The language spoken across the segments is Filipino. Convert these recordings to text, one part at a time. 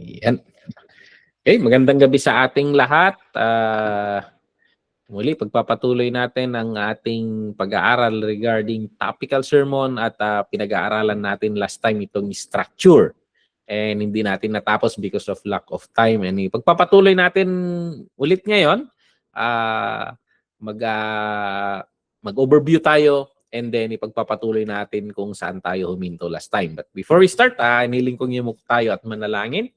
Yan. Okay, magandang gabi sa ating lahat. Muli, pagpapatuloy natin ang ating pag-aaral regarding topical sermon at pinag-aaralan natin last time itong structure. And hindi natin natapos because of lack of time. And pagpapatuloy natin ulit ngayon, mag-overview tayo and then ipagpapatuloy natin kung saan tayo huminto last time. But before we start, iniling kong yumuk tayo at manalangin.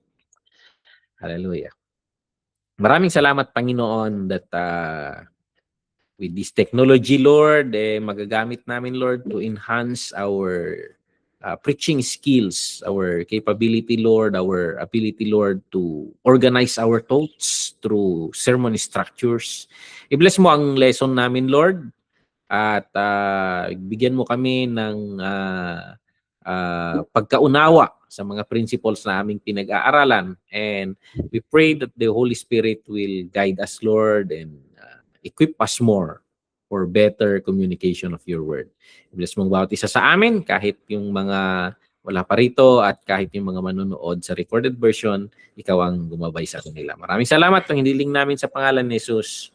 Hallelujah. Maraming salamat, Panginoon, that with this technology, Lord, magagamit namin, Lord, to enhance our preaching skills, our capability, Lord, our ability, Lord, to organize our thoughts through sermon structures. I-bless mo ang lesson namin, Lord, at bigyan mo kami ng pagkaunawa sa mga principles na aming pinag-aaralan. And we pray that the Holy Spirit will guide us, Lord, and equip us more for better communication of your word. Bless mong bawat isa sa amin, kahit yung mga wala pa rito at kahit yung mga manonood sa recorded version, ikaw ang gumabay sa kanila. Maraming salamat. Ang hiniling namin sa pangalan ni Jesus.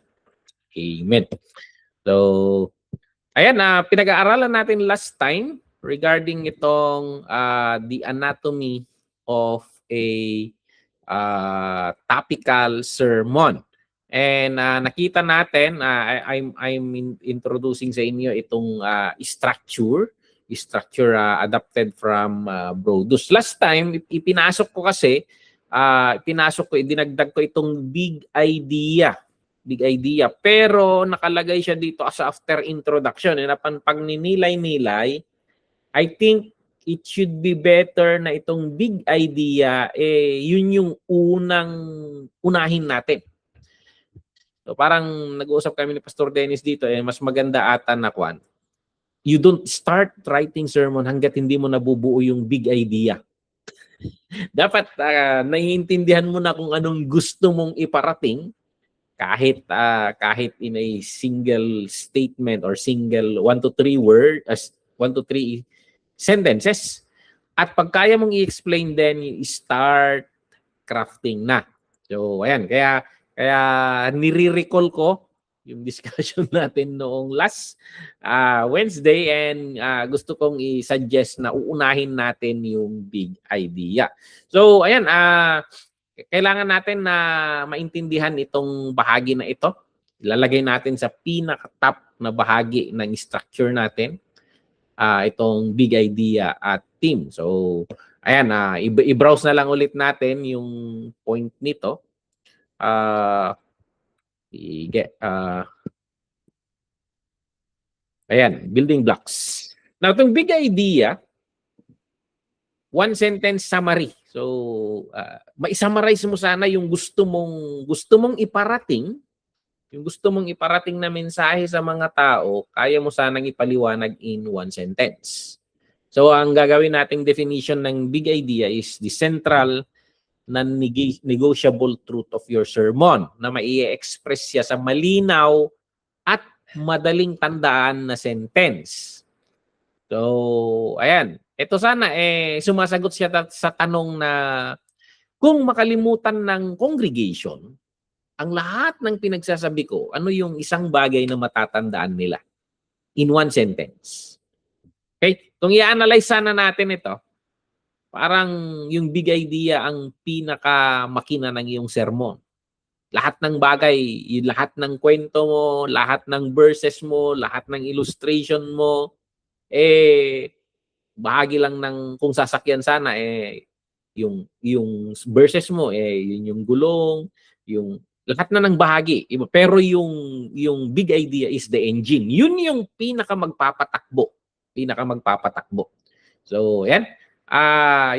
Amen. So, ayan, pinag-aaralan natin last time regarding itong the anatomy of a topical sermon. And nakita natin, I'm introducing sa inyo itong structure adapted from Brodus. Last time, ipinasok ko kasi, dinagdag ko itong big idea. Pero nakalagay siya dito as after introduction. And pag ninilay-nilay, I think it should be better na itong big idea, yun yung unahin natin. So parang nag-uusap kami ni Pastor Dennis dito, mas maganda ata na kwan. You don't start writing sermon hanggat hindi mo nabubuo yung big idea. Dapat naiintindihan mo na kung anong gusto mong iparating, kahit in a single statement or single 1 to 3 sentences. At pag kaya mong i-explain, then you start crafting na. So ayan, kaya nire-recall ko yung discussion natin noong last Wednesday, and gusto kong i-suggest na uunahin natin yung big idea. So ayan, kailangan natin na maintindihan itong bahagi na ito. Ilalagay natin sa pinaka-top na bahagi ng structure natin, itong big idea at theme. So, ayan, i-browse na lang ulit natin yung point nito. Ayan, building blocks. Now, itong big idea, one sentence summary. So, ma-summarize mo sana yung gusto mong iparating, yung gusto mong iparating na mensahe sa mga tao, kaya mo sanang ipaliwanag in one sentence. So, ang gagawin nating definition ng big idea is the central non-negotiable truth of your sermon na mai-express siya sa malinaw at madaling tandaan na sentence. So, ayan. Ito sana, sumasagot siya sa tanong na kung makalimutan ng congregation ang lahat ng pinagsasabi ko, ano yung isang bagay na matatandaan nila in one sentence? Okay? Kung i-analyze sana natin ito, parang yung big idea ang pinaka-makina ng iyong sermon. Lahat ng bagay, lahat ng kwento mo, lahat ng verses mo, lahat ng illustration mo, bahagi lang ng kung sasakyan sana, yung verses mo, yun yung gulong, yung lahat na ng bahagi. Pero yung big idea is the engine. Yun yung pinaka-magpapatakbo. So, yan.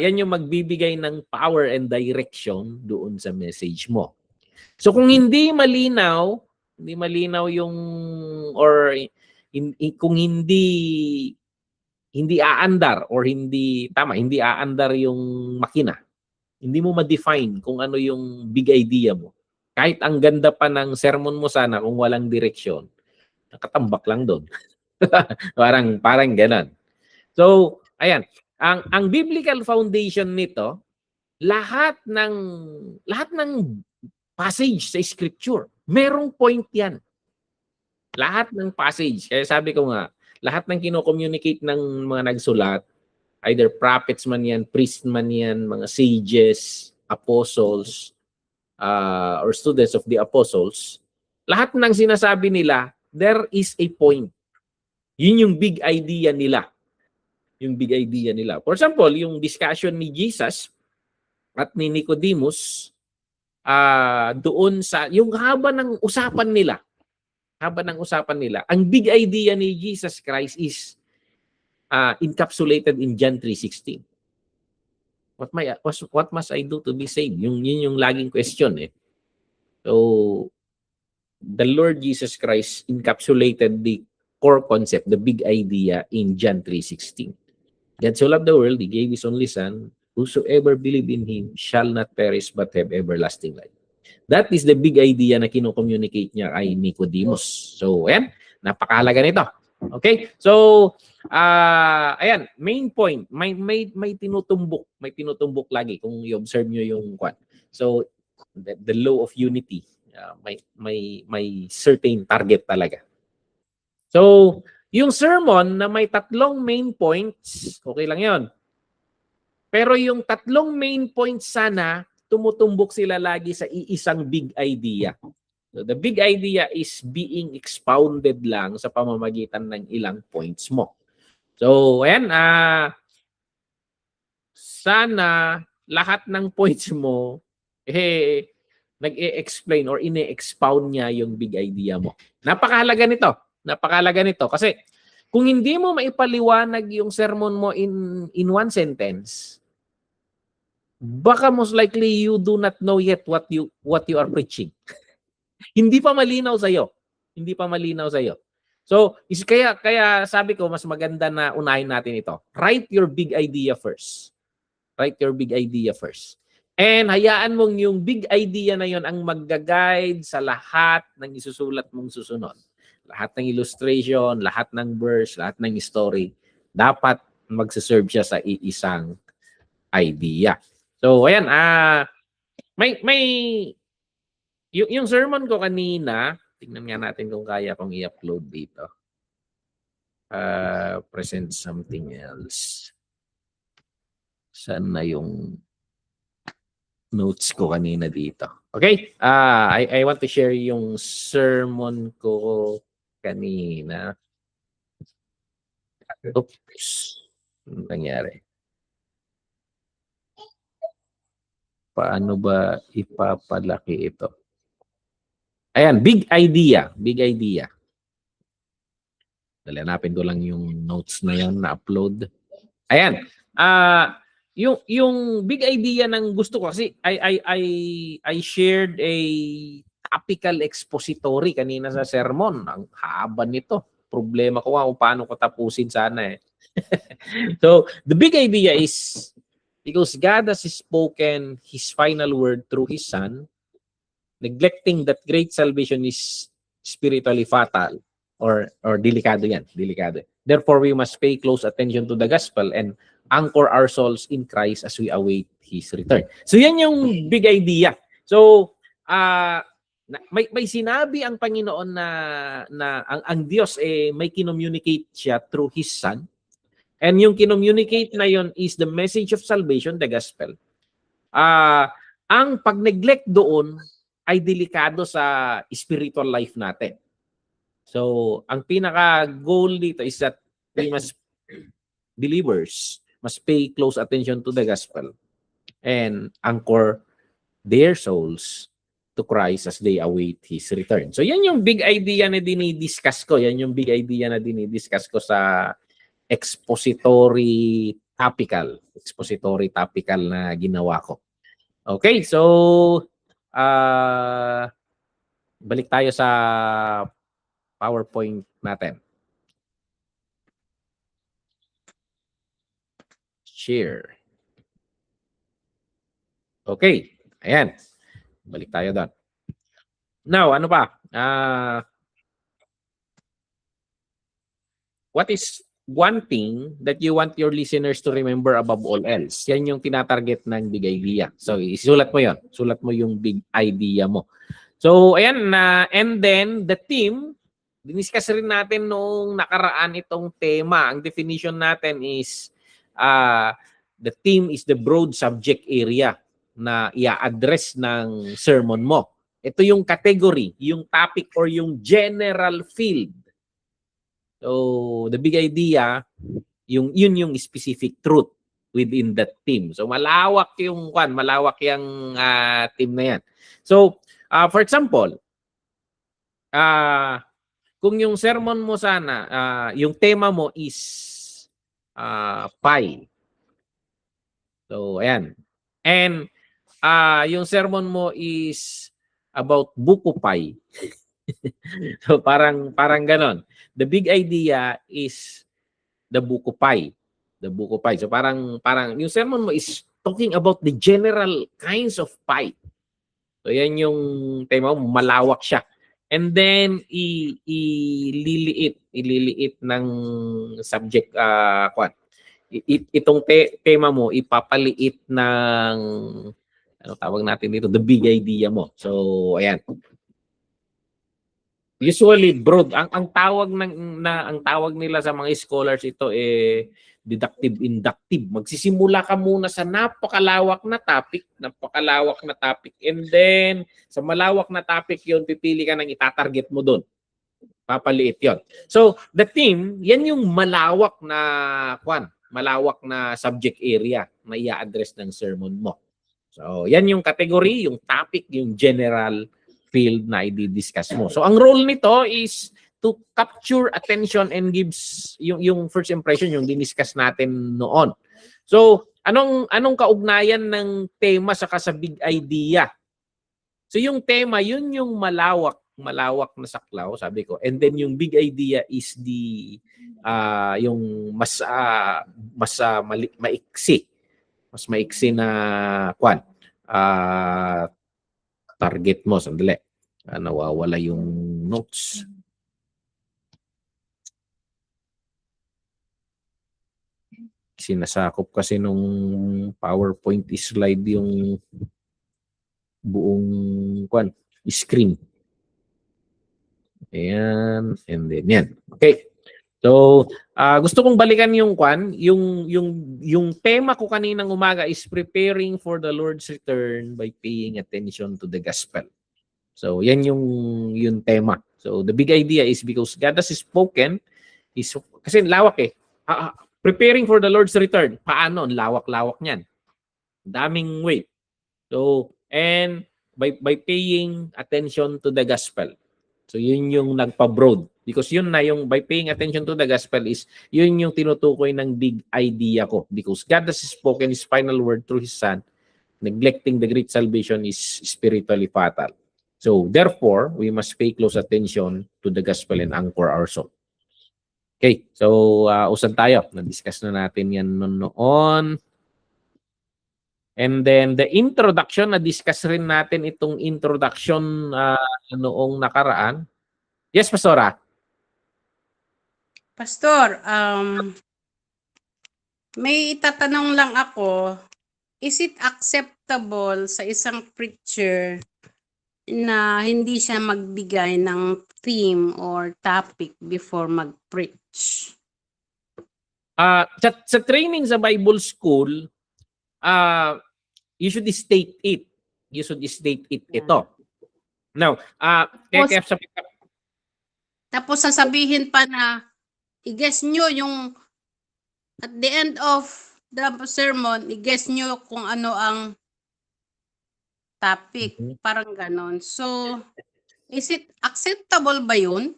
Yan yung magbibigay ng power and direction doon sa message mo. So, kung hindi malinaw yung, or kung hindi aandar or hindi aandar yung makina, hindi mo ma-define kung ano yung big idea mo. Kahit ang ganda pa ng sermon mo sana, kung walang direksyon, nakatambak lang doon. parang ganon. So, ayan. Ang biblical foundation nito lahat ng passage sa scripture, merong point 'yan. Lahat ng passage. Kaya sabi ko nga, lahat ng kino-communicate ng mga nagsulat, either prophets man 'yan, priest man 'yan, mga sages, apostles, or students of the apostles, lahat ng sinasabi nila, there is a point. Yun yung big idea nila. Yung big idea nila. For example, yung discussion ni Jesus at ni Nicodemus, doon sa, yung haba ng usapan nila, ang big idea ni Jesus Christ is encapsulated in John 3:16. What must I do to be saved? Yun yung laging question eh. So, the Lord Jesus Christ encapsulated the core concept, the big idea in John 3:16. God so loved the world, He gave His only Son, whosoever believe in Him shall not perish but have everlasting life. That is the big idea na kino-communicate niya kay Nicodemus. So, ayan, napakahalaga nito. Okay? So, ayan, main point, may tinutumbok lagi kung i-observe niyo yung kwan. So, the law of unity, may certain target talaga. So, yung sermon na may tatlong main points, okay lang yon. Pero yung tatlong main points sana, tumutumbok sila lagi sa iisang big idea. So, the big idea is being expounded lang sa pamamagitan ng ilang points mo. So, ayan, sana lahat ng points mo, nag-e-explain or ine-expound niya yung big idea mo. Napakahalaga nito kasi kung hindi mo maipaliwanag yung sermon mo in one sentence, baka most likely you do not know yet what you are preaching. Hindi pa malinaw sa iyo. So, kaya sabi ko mas maganda na unahin natin ito. Write your big idea first. And hayaan mong yung big idea na yon ang magga-guide sa lahat ng isusulat mong susunod. Lahat ng illustration, lahat ng verse, lahat ng story, dapat magse-serve siya sa iisang idea. So, ayan, yung sermon ko kanina, tingnan nga natin kung kaya kong i-upload dito. Present something else. Saan na yung notes ko kanina dito? Okay? I want to share yung sermon ko kanina. Oops. Ano nangyari? Paano ba ipapalaki ito? Ayan, big idea. Dali, hanapin ko lang yung notes na yan na upload. Ayan. Yung big idea ng gusto ko kasi I shared a topical expository kanina sa sermon. Ang haba nito. Problema ko kung paano ko tapusin sana eh. So, the big idea is because God has spoken His final word through His Son, neglecting that great salvation is spiritually fatal or delikado yan. Therefore, we must pay close attention to the gospel and anchor our souls in Christ as we await His return. So, yan yung big idea. So, may sinabi ang Panginoon na ang Diyos may kinommunicate siya through His Son. And yung kinommunicate na yon is the message of salvation, the gospel. Ang pag-neglect doon ay delikado sa spiritual life natin. So, ang pinaka-goal dito is that believers must pay close attention to the gospel and anchor their souls to Christ as they await His return. So, yan yung big idea na dinidiscuss ko. Yan yung big idea na dinidiscuss ko sa expository topical na ginawa ko. Okay, so balik tayo sa PowerPoint natin. Share. Okay, ayan. Balik tayo doon. Now, ano pa? What is one thing that you want your listeners to remember above all else. Yan yung tinatarget ng big idea. So, isulat mo yon. Sulat mo yung big idea mo. So, ayan na. And then, the theme, diniscuss rin natin nung nakaraan itong tema. Ang definition natin is, the theme is the broad subject area na i-address ng sermon mo. Ito yung category, yung topic, or yung general field. So, the big idea, yun yung specific truth within that theme. So, malawak yung theme na yan. So, for example, kung yung sermon mo sana, yung tema mo is pie. So, ayan. And yung sermon mo is about buko pie. So, parang ganon. The big idea is the buko pie. The buko pie. So, parang yung sermon mo is talking about the general kinds of pie. So, yan yung tema mo, malawak siya. And then, ililiit ng subject, itong tema mo, ipapaliit ng, ano tawag natin dito, the big idea mo. So, ayan. Usually, broad. Ang tawag nila sa mga scholars ito, deductive, inductive. Magsisimula ka muna sa napakalawak na topic, and then sa malawak na topic yon, pipili ka ng itatarget mo doon. Papaliit yon. So, the theme, yan yung malawak na subject area na i-address ng sermon mo. So, yan yung category, yung topic, yung general field na i-discuss mo. So, ang role nito is to capture attention and gives yung first impression, yung diniscuss natin noon. So, anong kaugnayan ng tema sa big idea? So, yung tema, yun yung malawak na saklaw, sabi ko. And then yung big idea is yung mas maiksi. Mas maiksi na target mo. Sandali. Nawawala yung notes. Sinasakop kasi nung PowerPoint slide yung buong screen. Ayan. And then yan. Okay. So, gusto kong balikan yung tema ko kaninang umaga is preparing for the Lord's return by paying attention to the gospel. So, yan yung tema. So, the big idea is because God has spoken, kasi lawak preparing for the Lord's return. Paano? Lawak-lawak niyan. Daming way. So, and by paying attention to the gospel. So, yun yung nagpa-broad. Because yun na yung by paying attention to the gospel is yun yung tinutukoy ng big idea ko. Because God has spoken His final word through His Son. Neglecting the great salvation is spiritually fatal. So, therefore, we must pay close attention to the gospel and anchor our soul. Okay, so usan tayo. Na-discuss na natin yan noon. And then, the introduction, na-discuss rin natin itong introduction noong nakaraan. Yes, Pastora? Pastor, may itatanong lang ako. Is it acceptable sa isang preacher na hindi siya magbigay ng theme or topic before mag-preach? Sa training sa Bible School, you should state it. Ito. Now, tapos sasabihin pa na i-guess nyo yung at the end of the sermon, i-guess nyo kung ano ang topic. Parang ganon. So, is it acceptable ba yun?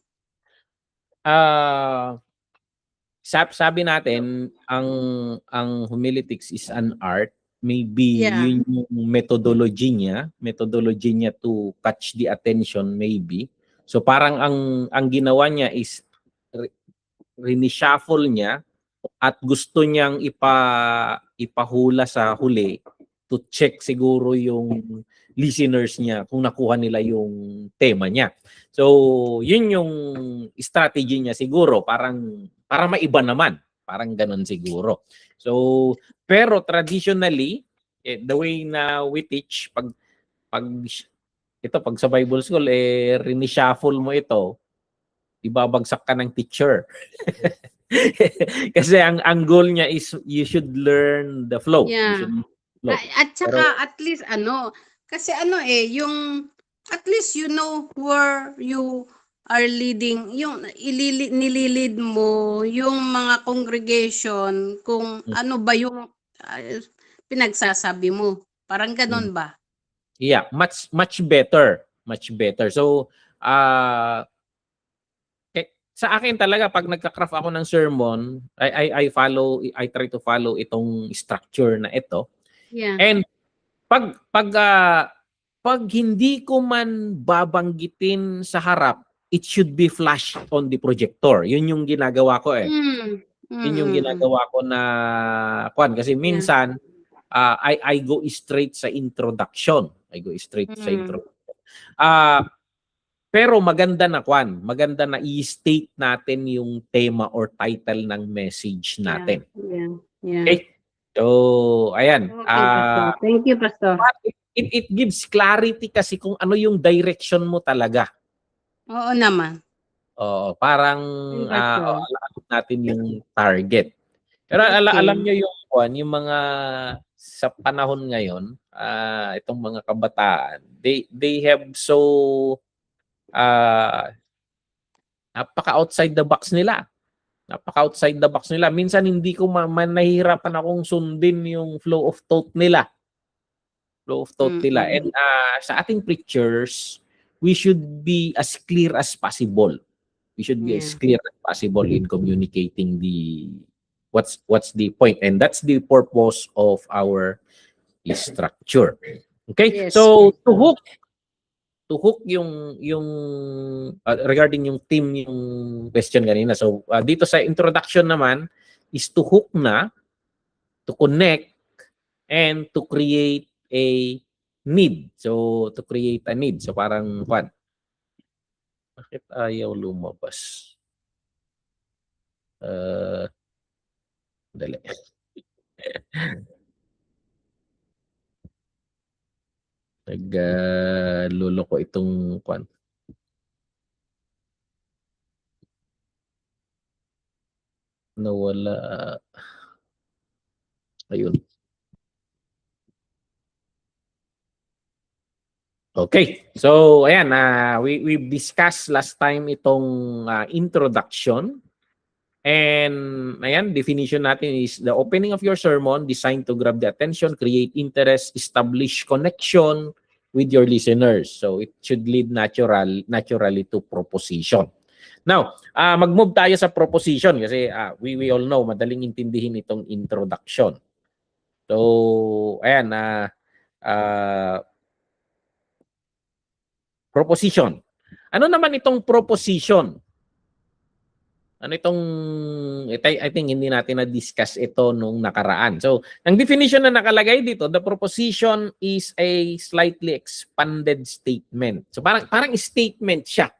Sabi natin, ang homiletics is an art. Maybe yun yung methodology niya to catch the attention, maybe. So parang ang ginawa niya is rinishuffle niya at gusto niyang ipahula sa huli to check siguro yung listeners niya kung nakuha nila yung tema niya. So, yun yung strategy niya siguro, para maiba naman. Parang ganun siguro. So, pero traditionally, the way na we teach, pag sa Bible School, rinishuffle mo ito, ibabagsak ka ng teacher. Kasi ang goal niya is you should learn the flow. You Yeah. should flow. At saka at least kasi yung at least you know where you are leading, yung nililid mo yung mga congregation kung ano ba yung pinagsasabi mo. Parang ganun ba? Yeah, much better. Much better. So, sa akin talaga pag nagka-craft ako ng sermon, I try to follow itong structure na ito. Yeah. And pag hindi ko man babanggitin sa harap, it should be flashed on the projector. Yun yung ginagawa ko Yun yung ginagawa ko na kasi minsan I go straight sa introduction. Pero maganda na i-state natin yung tema or title ng message natin. Yeah. Okay? So, ayan. Okay, Pastor. Thank you, Pastor. It gives clarity kasi kung ano yung direction mo talaga. Oo naman. Parang alam natin yung target. Pero alam nyo yung mga sa panahon ngayon, itong mga kabataan, they have so napaka-outside the box nila. Minsan hindi ko nahihirapan akong sundin yung flow of thought nila. And sa ating preachers, we should be as clear as possible. In communicating what's the point, and that's the purpose of our structure. Okay? Yes. So to hook yung regarding yung team, yung question kanina. So dito sa introduction naman is to hook to connect, and to create a need. So to create a need. So parang bakit ayaw lumabas? Dali. Nagluloko itong nawala. Ayun. Okay. So, ayan, we discussed last time itong introduction. And ayan, definition natin is the opening of your sermon designed to grab the attention, create interest, establish connection with your listeners. So, it should lead naturally to proposition. Now, mag-move tayo sa proposition kasi we all know, madaling intindihin itong introduction. So, ayan, proposition. Ano naman itong proposition? Ano itong, I think hindi natin na-discuss ito nung nakaraan. So, ang definition na nakalagay dito, the proposition is a slightly expanded statement. So, parang statement siya.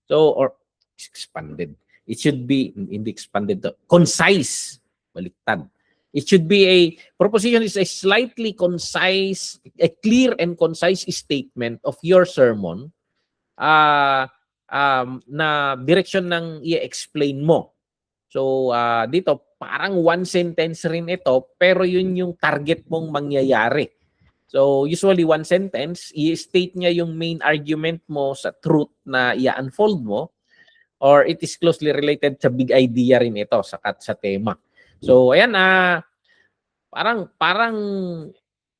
So, or expanded. It should be, hindi expanded to, concise. Baliktad. It should be proposition is a slightly concise, a clear and concise statement of your sermon na direction ng i-explain mo. So, dito, parang one sentence rin ito, pero yun yung target mong mangyayari. So, usually one sentence, i-state niya yung main argument mo sa truth na i-unfold mo, or it is closely related sa big idea rin ito, sa tema. So, ayan, parang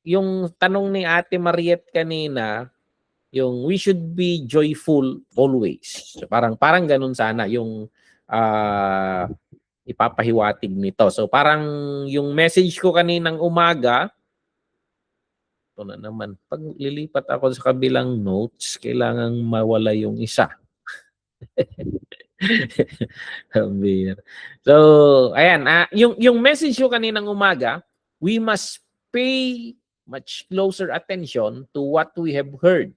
yung tanong ni Ate Mariette kanina, yung we should be joyful always. So, parang ganun sana yung ipapahiwatig nito. So, parang yung message ko kaninang umaga, ito na naman, pag lilipat ako sa kabilang notes, kailangang mawala yung isa. So, ayan, yung message ko kaninang umaga, we must pay much closer attention to what we have heard.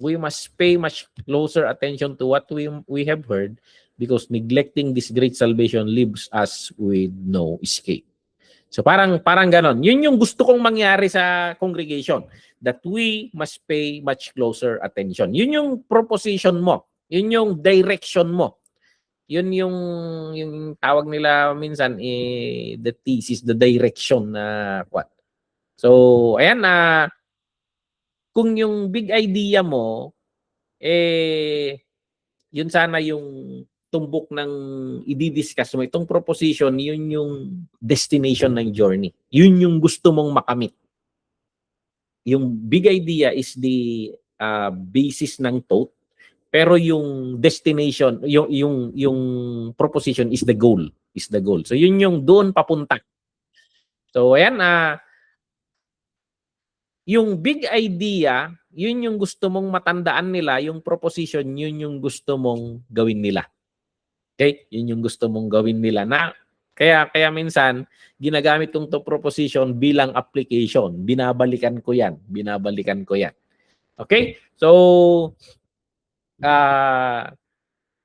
We must pay much closer attention to what we have heard, because neglecting this great salvation leaves us with no escape. So parang ganon. Yun yung gusto kong mangyari sa congregation, that we must pay much closer attention. Yun yung proposition mo. Yun yung direction mo. Yun yung tawag nila minsan, the thesis, the direction na what. So ayan na, kung yung big idea mo yun sana yung tumbok ng i-discuss mo. Itong proposition, yun yung destination ng journey. Yun yung gusto mong makamit. Yung big idea is the basis ng thought, pero yung destination, yung proposition is the goal. So yun yung doon papunta. So ayan, yung big idea, yun yung gusto mong matandaan nila, yung proposition, yun yung gusto mong gawin nila. Okay? Yun yung gusto mong gawin nila. Kaya minsan, ginagamit tong proposition bilang application. Binabalikan ko yan. Okay? So,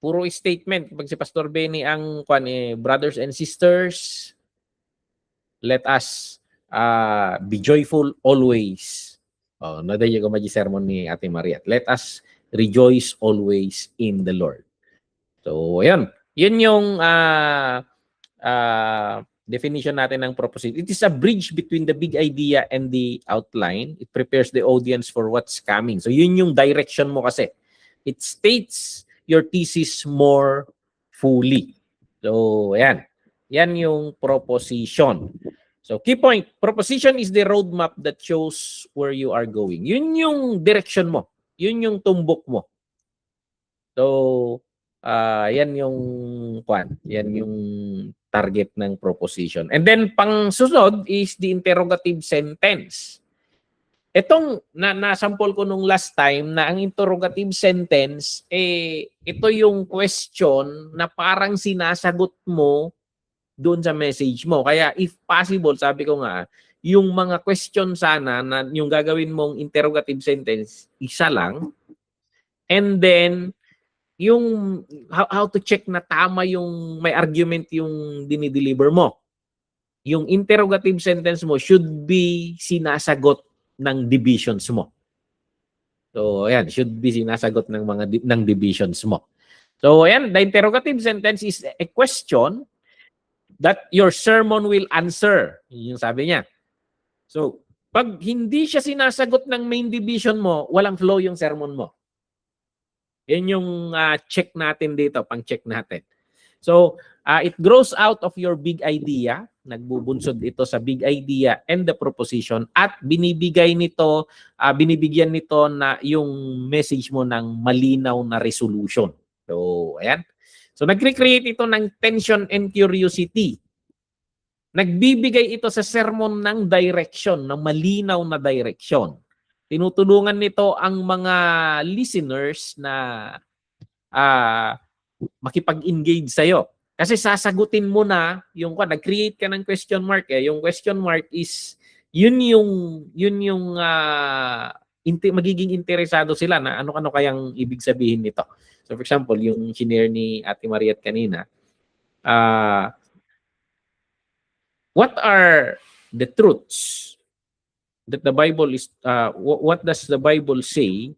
puro statement. Pag si Pastor Benny ang brothers and sisters, let us be joyful always. Nadayo ko sermon ni Ate Maria. Let us rejoice always in the Lord. So, ayan. Yun yung definition natin ng proposition. It is a bridge between the big idea and the outline. It prepares the audience for what's coming. So, yun yung direction mo kasi. It states your thesis more fully. So, ayan. Yan yung proposition. So, key point, proposition is the roadmap that shows where you are going. Yun yung direction mo. Yun yung tumbok mo. So, yan yung target ng proposition. And then, pang susunod is the interrogative sentence. Itong, nasample ko nung last time na ang interrogative sentence, ito yung question na parang sinasagot mo doon sa message mo. Kaya if possible, sabi ko nga, yung mga question sana na yung gagawin mong interrogative sentence, isa lang. And then, yung how to check na tama yung may argument yung dinideliver mo. Yung interrogative sentence mo should be sinasagot ng divisions mo. So, ayan, should be sinasagot ng divisions mo. So, ayan, the interrogative sentence is a question that your sermon will answer. Yung sabi niya. So, pag hindi siya sinasagot ng main division mo, walang flow yung sermon mo. Yan yung check natin dito, pang-check natin. So, it grows out of your big idea. Nagbubunsod ito sa big idea and the proposition, at binibigyan nito na yung message mo ng malinaw na resolution. So, ayan. So, nag-create ito ng tension and curiosity. Nagbibigay ito sa sermon ng direction, ng malinaw na direction. Tinutulungan nito ang mga listeners na makipag-engage sa'yo. Kasi sasagutin mo na, nag-create ka ng question mark. Yung question mark is, yun yung magiging interesado sila na ano kayang ibig sabihin nito. So for example, yung shinare ni Ate Mariat kanina, what are the truths that the Bible is, what does the Bible say,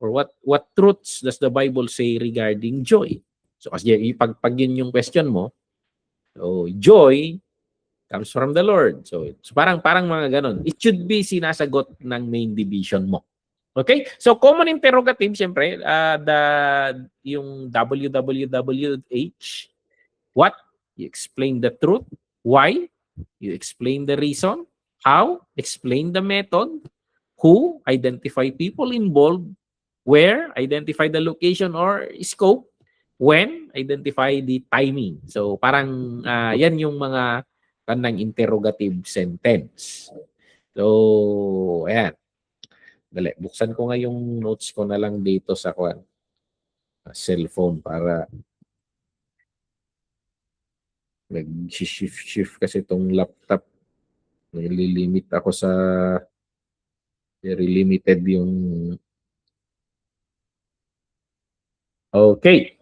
or what truths does the Bible say regarding joy? So kasi pag yun yung question mo, so joy comes from the Lord. So parang mga ganon. It should be sinasagot ng main division mo. Okay? So common interrogative, siyempre, yung WWWH, what? You explain the truth. Why? You explain the reason. How? Explain the method. Who? Identify people involved. Where? Identify the location or scope. When? Identify the timing. So parang yan yung mga kanang interrogative sentence. So, ayan. Dali, buksan ko nga yung notes ko na lang dito sa cellphone para nag-shift kasi itong laptop. Nililimit ako sa very limited yung okay.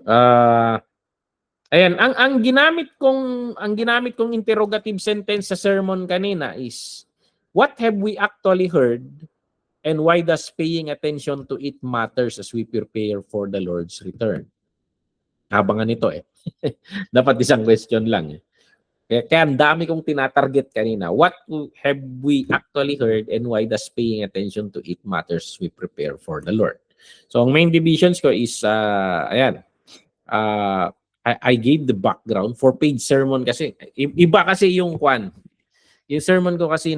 Ayan, ang ginamit kong interrogative sentence sa sermon kanina is what have we actually heard and why does paying attention to it matters as we prepare for the Lord's return? Habangan nito eh. Dapat isang question lang eh. Kaya ang dami kong tinatarget kanina. What have we actually heard and why does paying attention to it matters as we prepare for the Lord? So, ang main divisions ko is, ayan, I gave the background. 4-page sermon kasi. Iba kasi yung kwan. Yung sermon ko kasi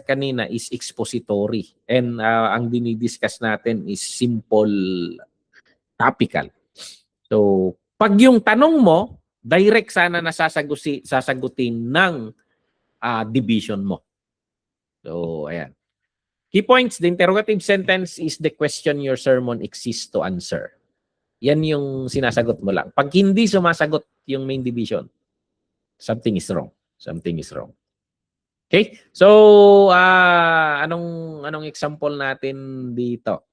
kanina is expository. And ang dinidiscuss natin is simple topical. So, pag yung tanong mo, direct sana na sasagutin ng division mo. So, ayan. Key points, the interrogative sentence is the question your sermon exists to answer. Yan yung sinasagot mo lang. Pag hindi sumasagot yung main division, something is wrong. Something is wrong. Okay? So, anong example natin dito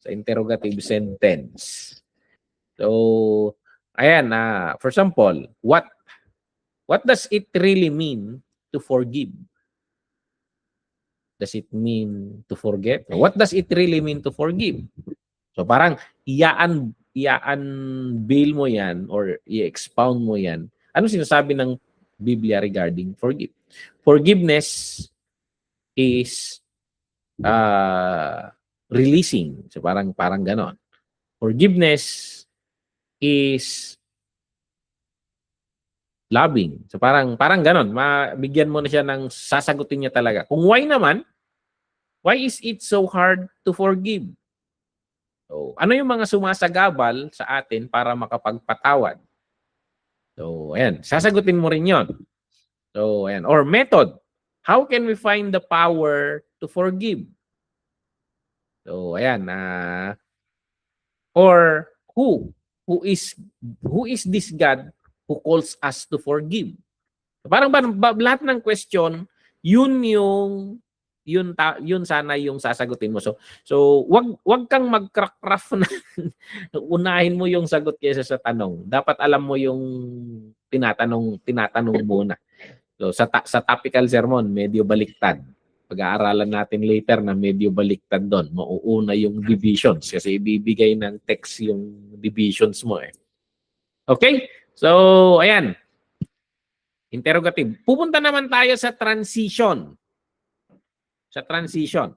sa interrogative sentence? So, ayan, for example, what does it really mean to forgive? Does it mean to forget? What does it really mean to forgive? So parang i-unveil mo yan or i-expound mo yan. Ano sinasabi ng Biblia regarding forgive? Forgiveness is releasing. So parang ganon. Forgiveness is loving. So parang ganon. Mabigyan mo na siya ng sasagutin niya talaga. Kung why naman, why is it so hard to forgive? So, ano yung mga sumasagabal sa atin para makapagpatawad? So, ayan. Sasagutin mo rin yon. So, ayan. Or method. How can we find the power to forgive? So, ayan. Or who? Who is this God who calls us to forgive? Parang lahat ng question, yun sana yung sasagutin mo. So wag kang mag-craft na unahin mo yung sagot kaysa sa tanong. Dapat alam mo yung tinatanong muna. So sa topical sermon, medyo baliktad. Pag-aaralan natin later na medyo baliktad doon. Mauuna yung divisions kasi ibibigay ng text yung divisions mo eh. Okay? So, ayan. Interrogative. Pupunta naman tayo sa transition. Sa transition.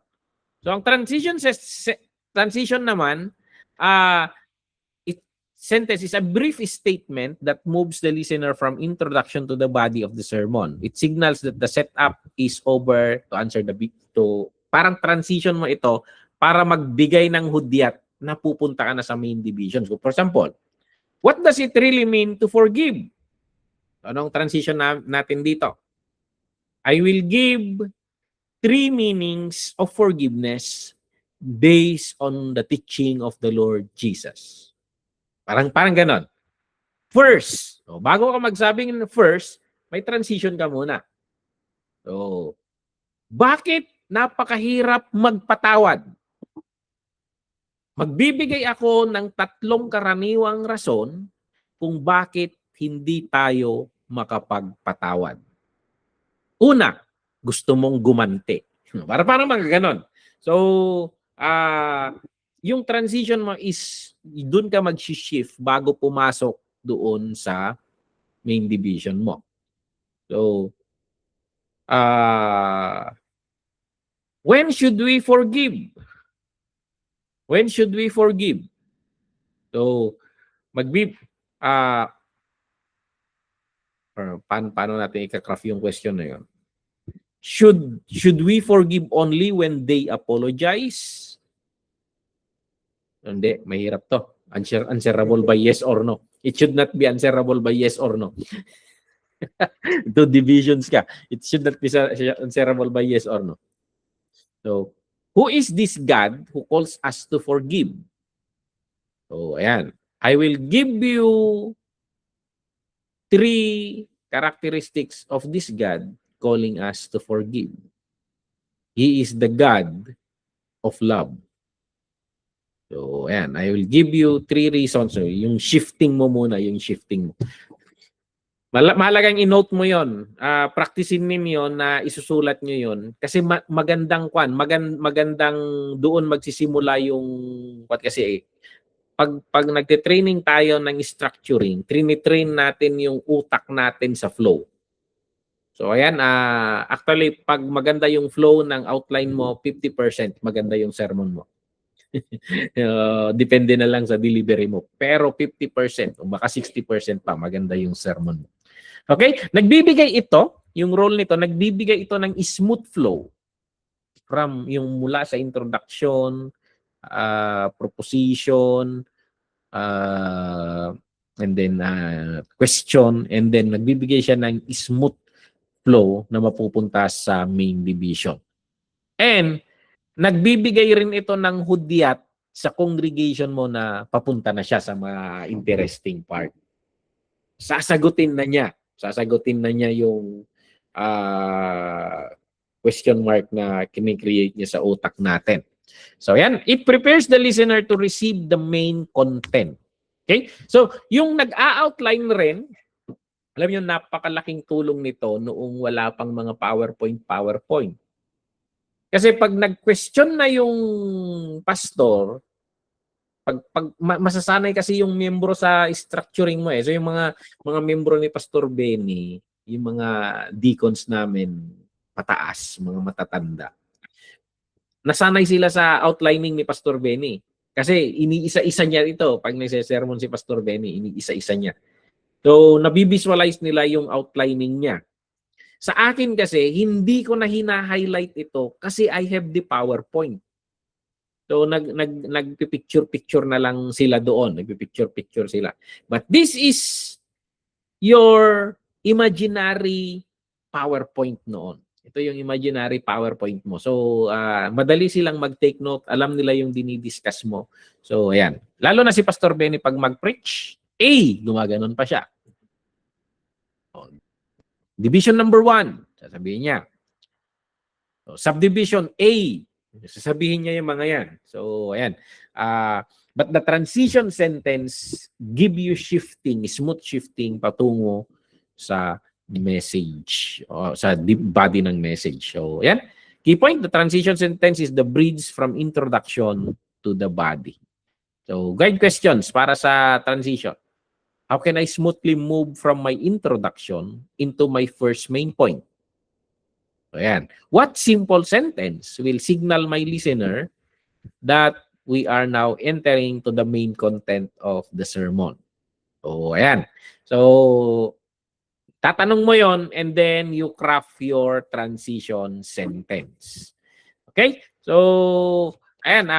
So, ang transition naman, sentence is a brief statement that moves the listener from introduction to the body of the sermon. It signals that the setup is over to answer parang transition mo ito para magbigay ng hudyat na pupunta ka na sa main division. So, for example, what does it really mean to forgive? Anong transition natin dito? I will give 3 meanings of forgiveness based on the teaching of the Lord Jesus. Parang ganon. First, bago ka magsabing first, may transition ka muna. So, bakit napakahirap magpatawad? Magbibigay ako ng 3 karaniwang rason kung bakit hindi tayo makapagpatawad. Una, gusto mong gumanti. Parang mga ganon. So, yung transition mo is doon ka mag-shift bago pumasok doon sa main division mo. So, when should we forgive? When should we forgive? So, paano natin i-craft yung question na yun? Should we forgive only when they apologize? Hindi, mahirap to. Answerable by yes or no. It should not be answerable by yes or no. 2 divisions ka. It should not be answerable by yes or no. So, who is this God who calls us to forgive? So, ayan. I will give you 3 characteristics of this God calling us to forgive. He is the God of love. So, ayan. I will give you 3 reasons. So, yung shifting mo muna, yung shifting mo. Mahalagang i-note mo yon. Practicein ninyo na isusulat nyo yon. Kasi magandang magandang doon magsisimula yung kasi pag nagte-training tayo ng structuring, trinitrain natin yung utak natin sa flow. So ayan, actually pag maganda yung flow ng outline mo, 50% maganda yung sermon mo. Depende na lang sa delivery mo. Pero 50% o baka 60% pa maganda yung sermon mo. Okay? Nagbibigay ito, yung role nito, nagbibigay ito ng smooth flow from yung mula sa introduction, proposition, and then question, and then nagbibigay siya ng smooth flow na mapupunta sa main division. And nagbibigay rin ito ng hudyat sa congregation mo na papunta na siya sa mga interesting part. Sasagutin na niya yung question mark na kini-create niya sa utak natin. So yan, it prepares the listener to receive the main content. Okay? So yung nag-a-outline rin, alam niyo napakalaking tulong nito noong wala pang mga PowerPoint. Kasi pag nag-question na yung pastor, pag masasanay kasi yung miyembro sa structuring mo eh. So yung mga miyembro ni Pastor Benny, yung mga deacons namin pataas, mga matatanda. Nasanay sila sa outlining ni Pastor Benny. Kasi iniisa-isa niya ito pag nagse-sermon si Pastor Benny, iniisa-isa niya. So nabivisualize nila yung outlining niya. Sa akin kasi, hindi ko na hina-highlight ito kasi I have the PowerPoint. So nagpipicture-picture na lang sila doon. Nagpipicture-picture sila. But this is your imaginary PowerPoint noon. Ito yung imaginary PowerPoint mo. So madali silang mag-take note. Alam nila yung dinidiscuss mo. So ayan. Lalo na si Pastor Benny pag mag-preach, gumaganon pa siya. Division number 1, sasabihin niya. So, subdivision A, sasabihin niya yung mga yan. So, ayan. But the transition sentence give you shifting, smooth shifting patungo sa message o sa deep body ng message. So, ayan. Key point, the transition sentence is the bridge from introduction to the body. So, guide questions para sa transition. How can I smoothly move from my introduction into my first main point? So, ayan. What simple sentence will signal my listener that we are now entering to the main content of the sermon? So, ayan. So, tatanong mo yon and then you craft your transition sentence. Okay? So, ayan.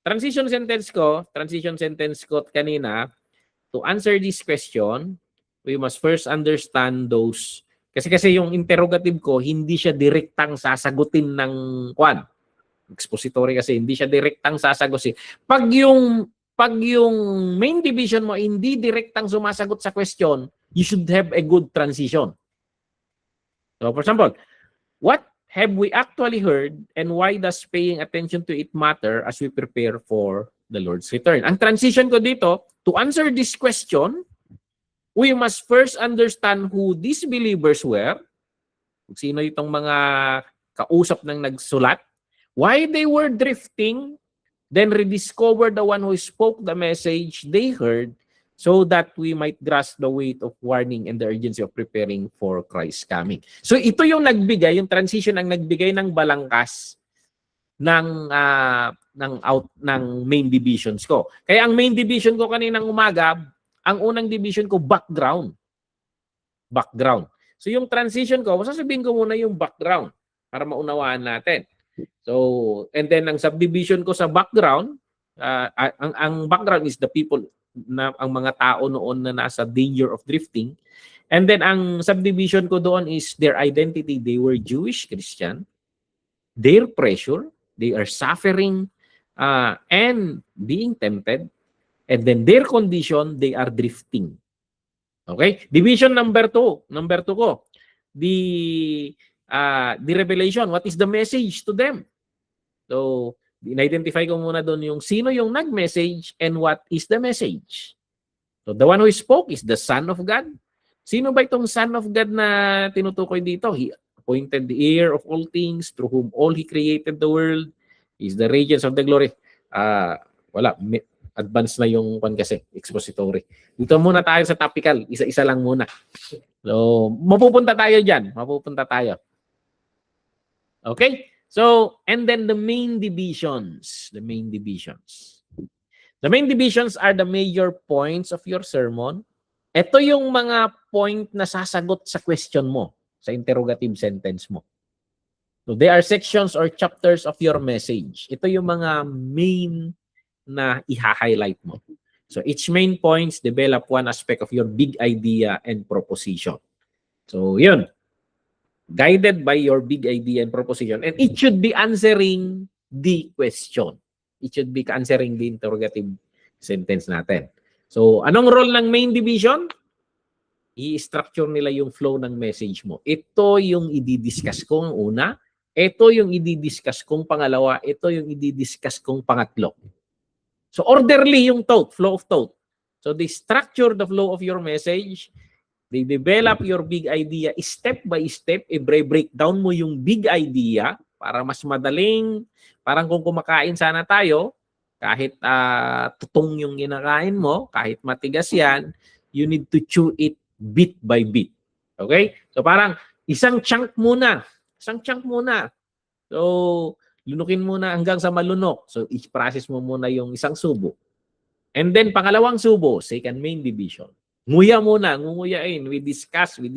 Transition sentence ko kanina, to answer this question, we must first understand those. Kasi yung interrogative ko, hindi siya direktang sasagutin ng expository kasi hindi siya direktang sasagutin. Pag yung main division mo hindi direktang sumasagot sa question, you should have a good transition. So for example, what have we actually heard and why does paying attention to it matter as we prepare for the Lord's return? Ang transition ko dito, to answer this question, we must first understand who these believers were, sino itong mga kausap ng nagsulat, why they were drifting, then rediscover the one who spoke the message they heard so that we might grasp the weight of warning and the urgency of preparing for Christ's coming. So ito yung nagbigay, yung transition ang nagbigay ng balangkas ng main divisions ko. Kaya ang main division ko kaninang umaga, ang unang division ko background. So yung transition ko, sasabihin ko muna yung background para maunawaan natin. So and then ang subdivision ko sa background, ang background is the people na ang mga tao noon na nasa danger of drifting. And then ang subdivision ko doon is their identity. They were Jewish Christian. Their pressure, they are suffering and being tempted. And then their condition, they are drifting. Okay? Division number 2. Number 2 ko. the revelation. What is the message to them? So, in-identify ko muna doon yung sino yung nag-message and what is the message. So, the one who spoke is the Son of God. Sino ba itong Son of God na tinutukoy dito? He appointed the heir of all things, through whom all He created the world, is the radiance of the glory. Wala, advance na yung kasi, expository. Dito muna tayo sa topical, isa-isa lang muna. So, mapupunta tayo dyan. Mapupunta tayo. Okay? So, and then the main divisions. The main divisions. The main divisions are the major points of your sermon. Ito yung mga point na sasagot sa question mo, sa interrogative sentence mo. So, they are sections or chapters of your message. Ito yung mga main na i-highlight mo. So, each main points develop one aspect of your big idea and proposition. So, yun. Guided by your big idea and proposition. And it should be answering the question. It should be answering the interrogative sentence natin. So, anong role ng main division? I-structure nila yung flow ng message mo. Ito yung i-discuss kong una. Ito yung i-discuss kong pangalawa. Ito yung i-discuss kong pangatlo. So, orderly yung thought, flow of thought. So, they structure the flow of your message. They develop your big idea step by step. I-breakdown mo yung big idea para mas madaling, parang kung kumakain sana tayo, kahit tutong yung kinakain mo, kahit matigas yan, you need to chew it bit by bit. Okay? So parang isang chunk muna. Isang chunk muna. So, lunukin muna hanggang sa malunok. So, i-process mo muna yung isang subo. And then, pangalawang subo, second main division. Nguya muna, ngunguyain. We discuss. And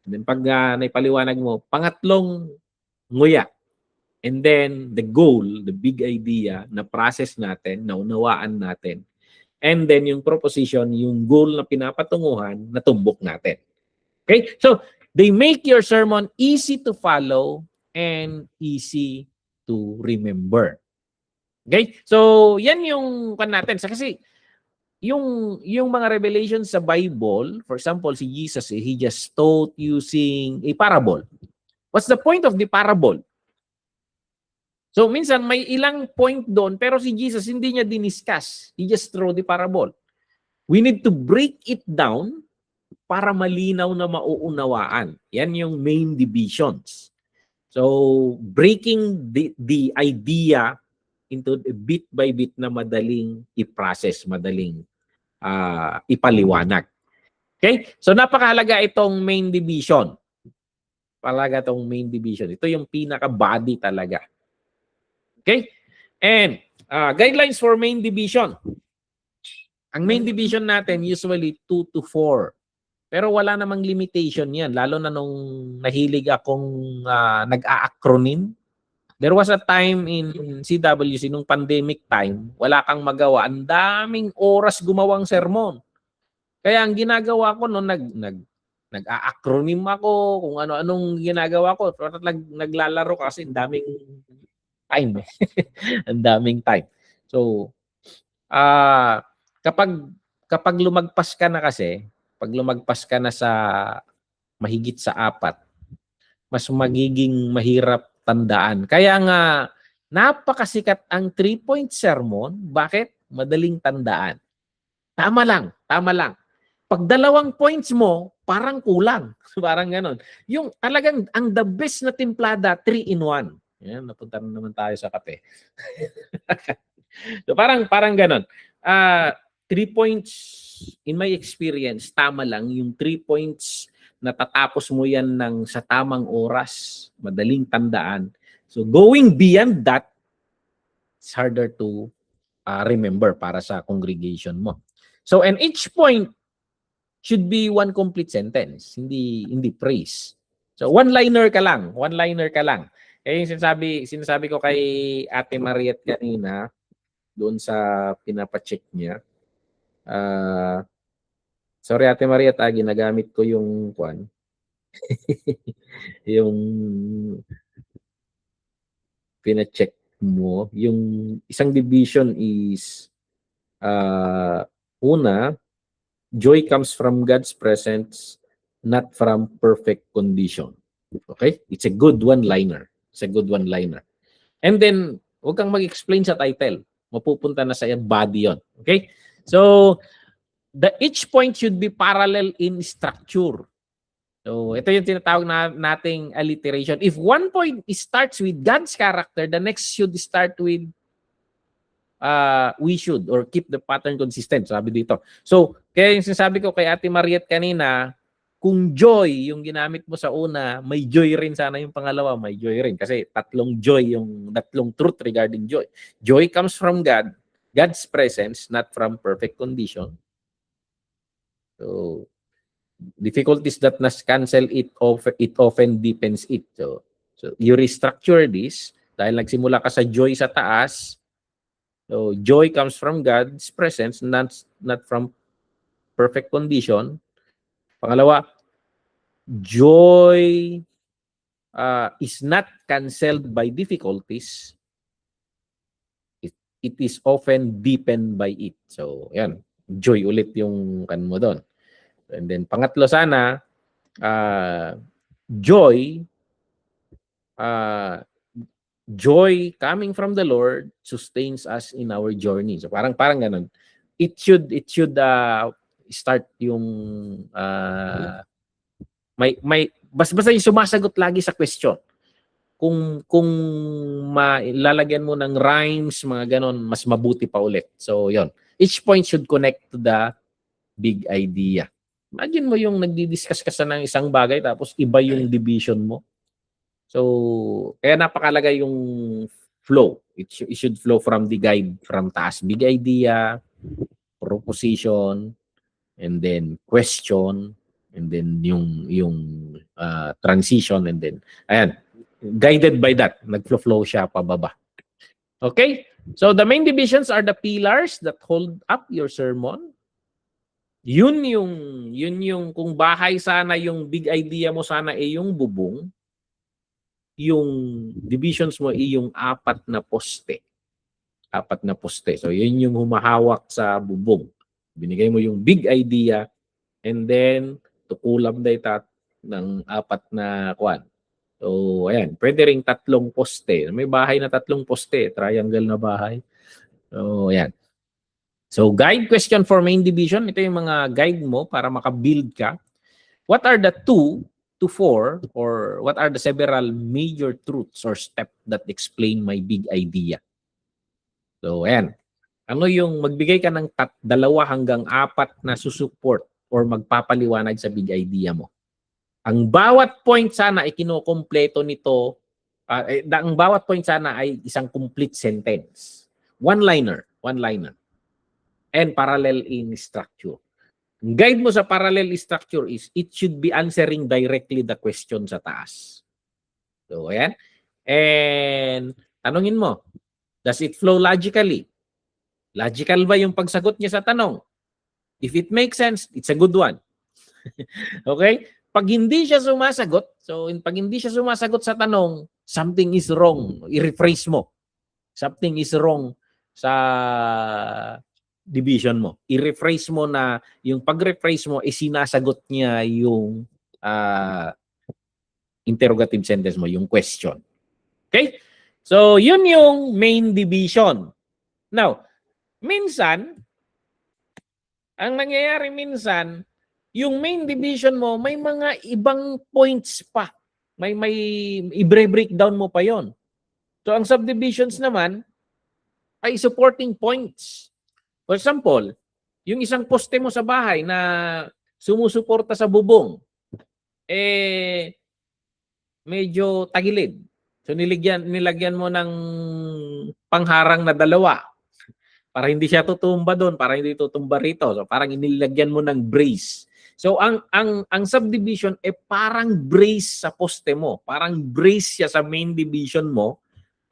then pag naipaliwanag mo, pangatlong nguya. And then the goal, the big idea na process natin, na unawaan natin. And then yung proposition, yung goal na pinapatunguhan, na tumbok natin. Okay? So, they make your sermon easy to follow and easy to remember. Okay? So, yan yung kan natin. Kasi yung mga revelations sa Bible, for example, si Jesus, he just taught using a parable. What's the point of the parable? So, minsan may ilang point doon, pero si Jesus hindi niya diniscuss. He just throw the parable. We need to break it down para malinaw na mauunawaan. Yan yung main divisions. So, breaking the idea into a bit by bit na madaling i-process, madaling ipaliwanag. Okay? So, napakahalaga itong main division. Palaga itong main division. Ito yung pinaka-body talaga. Okay? And guidelines for main division. Ang main division natin usually 2 to 4. Pero wala namang limitation yan. Lalo na nung nahilig akong nag-a-acronym. There was a time in CWC, nung pandemic time, wala kang magawa. Ang daming oras gumawang sermon. Kaya ang ginagawa ko noon, nag-a-acronym ako, kung ano-anong ginagawa ko. Naglalaro kasi ang daming time. Ang daming time. So, kapag lumagpas ka na kasi, pag lumagpas ka na sa mahigit sa 4, mas magiging mahirap tandaan. Kaya nga, napakasikat ang 3-point sermon. Bakit? Madaling tandaan. Tama lang. Pag 2 points mo, parang kulang. Parang ganon. Yung talagang, ang the best na timplada, 3-in-1. Yan, napunta na naman tayo sa kape. So parang ganon. 3 points, in my experience, tama lang. Yung 3 points, natatapos mo yan sa tamang oras, madaling tandaan. So going beyond that, it's harder to remember para sa congregation mo. So, and each point should be 1 complete sentence, hindi praise. So one-liner ka lang. Eh, yung sinasabi ko kay Ate Mariet kanina, doon sa pinapacheck niya. Sorry Ate Mariet, ginagamit ko yung yung pina-check mo. Yung isang division is una, joy comes from God's presence, not from perfect condition. Okay? It's a good one-liner. It's a good one-liner. And then, huwag kang mag-explain sa title. Mapupunta na sa body yon. Okay? So, each point should be parallel in structure. So, ito yung tinatawag nating alliteration. If one point starts with God's character, the next should start with we should or keep the pattern consistent, sabi dito. So, kaya yung sinasabi ko kay Ate Mariette kanina, kung joy yung ginamit mo sa una, may joy rin sana yung pangalawa, may joy rin. Kasi tatlong truth regarding joy. Joy comes from God, God's presence, not from perfect condition. So, difficulties that must cancel it often deepens it. So you restructure this dahil nagsimula ka sa joy sa taas. So joy comes from God's presence, not from perfect condition. Pangalawa, joy is not canceled by difficulties. It is often deepened by it. So yan, joy ulit yung kan mo doon. And then pangatlo sana, joy coming from the Lord sustains us in our journey. So parang ganun. It should start yung basta yung sumasagot lagi sa question. Kung lalagyan mo ng rhymes, mga ganon, mas mabuti pa ulit. So yon. Each point should connect to the big idea. Imagine mo yung nagdi-discuss ka sa ng isang bagay tapos iba yung division mo. So, kaya napakalaga yung flow. It should flow from the guide, from taas, big idea, proposition, and then question, and then yung transition, and then, ayan, guided by that, nag-flow siya pababa. Okay? So, the main divisions are the pillars that hold up your sermon. Yun yung kung bahay sana yung big idea mo sana yung bubong, yung divisions mo yung apat na poste. So yun yung humahawak sa bubong. Binigay mo yung big idea and then tukulam data ng apat na kwan. So ayan, pwede ring tatlong poste. May bahay na tatlong poste, triangle na bahay. So ayan. So, guide question for main division. Ito yung mga guide mo para makabuild ka. What are the 2 to 4 or what are the several major truths or steps that explain my big idea? So, ayan. Ano yung magbigay ka ng 2 hanggang 4 na susupport or magpapaliwanag sa big idea mo? Ang bawat point sana ay kinukompleto nito. Ang bawat point sana ay isang complete sentence. One-liner. And parallel in structure. Ang guide mo sa parallel structure is it should be answering directly the question sa taas. So, ayan. And tanungin mo, does it flow logically? Logical ba yung pagsagot niya sa tanong? If it makes sense, it's a good one. Okay? Pag hindi siya sumasagot, pag hindi siya sumasagot sa tanong, something is wrong. I-rephrase mo. Something is wrong sa division mo. I-rephrase mo na yung pag-rephrase mo sinasagot niya yung interrogative sentence mo, yung question. Okay? So, yun yung main division. Now, minsan, ang nangyayari minsan, yung main division mo, may mga ibang points pa. May i-breakdown mo pa yon. So, ang subdivisions naman ay supporting points. For example, yung isang poste mo sa bahay na sumusuporta sa bubong, medyo tagilid. So nilagyan mo ng pangharang na 2 para hindi siya tutumba doon, para hindi tutumba rito. So parang inilagyan mo ng brace. So ang subdivision parang brace sa poste mo, parang brace siya sa main division mo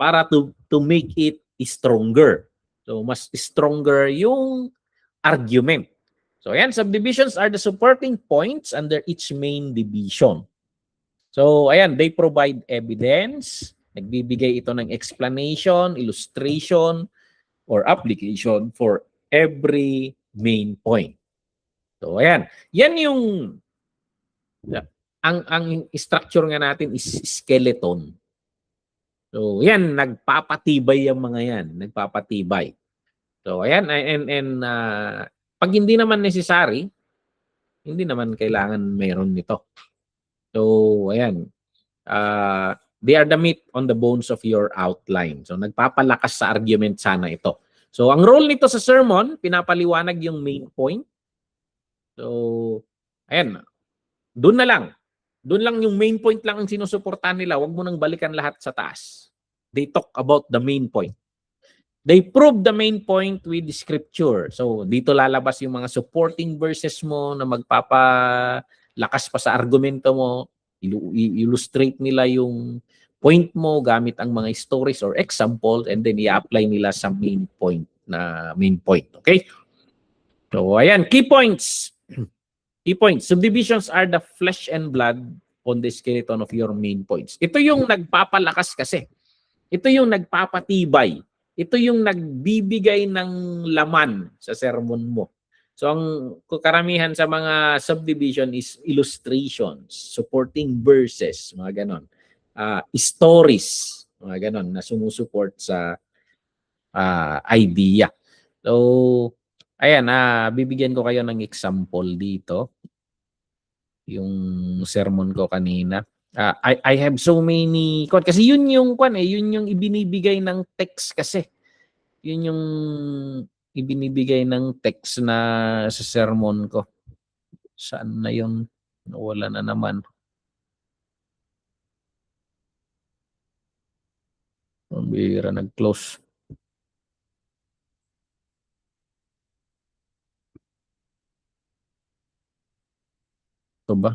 para to make it stronger. So, mas stronger yung argument. So, ayan, subdivisions are the supporting points under each main division. So, ayan, they provide evidence. Nagbibigay ito ng explanation, illustration, or application for every main point. So, ayan. Yan yung ang structure nga natin is skeleton. So, yan, nagpapatibay yung mga yan. Nagpapatibay. So, ayan, and pag hindi naman necessary, hindi naman kailangan mayroon nito. So, ayan, they are the meat on the bones of your outline. So, nagpapalakas sa argument sana ito. So, ang role nito sa sermon, pinapaliwanag yung main point. So, ayan, doon na lang. Doon lang yung main point lang ang sinusuportahan nila. Huwag mo nang balikan lahat sa taas. They talk about the main point. They prove the main point with the scripture. So, dito lalabas yung mga supporting verses mo na magpapalakas pa sa argumento mo. Illustrate nila yung point mo gamit ang mga stories or examples, and then i-apply nila sa main point. Okay? So, ayan. Key points. Key points. Subdivisions are the flesh and blood on the skeleton of your main points. Ito yung nagpapalakas kasi. Ito yung nagpapatibay. Ito yung nagbibigay ng laman sa sermon mo. So ang karamihan sa mga subdivision is illustrations, supporting verses, mga ganon. Stories, mga ganon, na sumusuport sa idea. So, ayan, bibigyan ko kayo ng example dito. Yung sermon ko kanina. I have so many kasi yun yung yun yung ibinibigay ng text kasi. Yun yung ibinibigay ng text na sa sermon ko. Saan na yun? Nawala na naman. Ang bihira nag-close. Ito ba?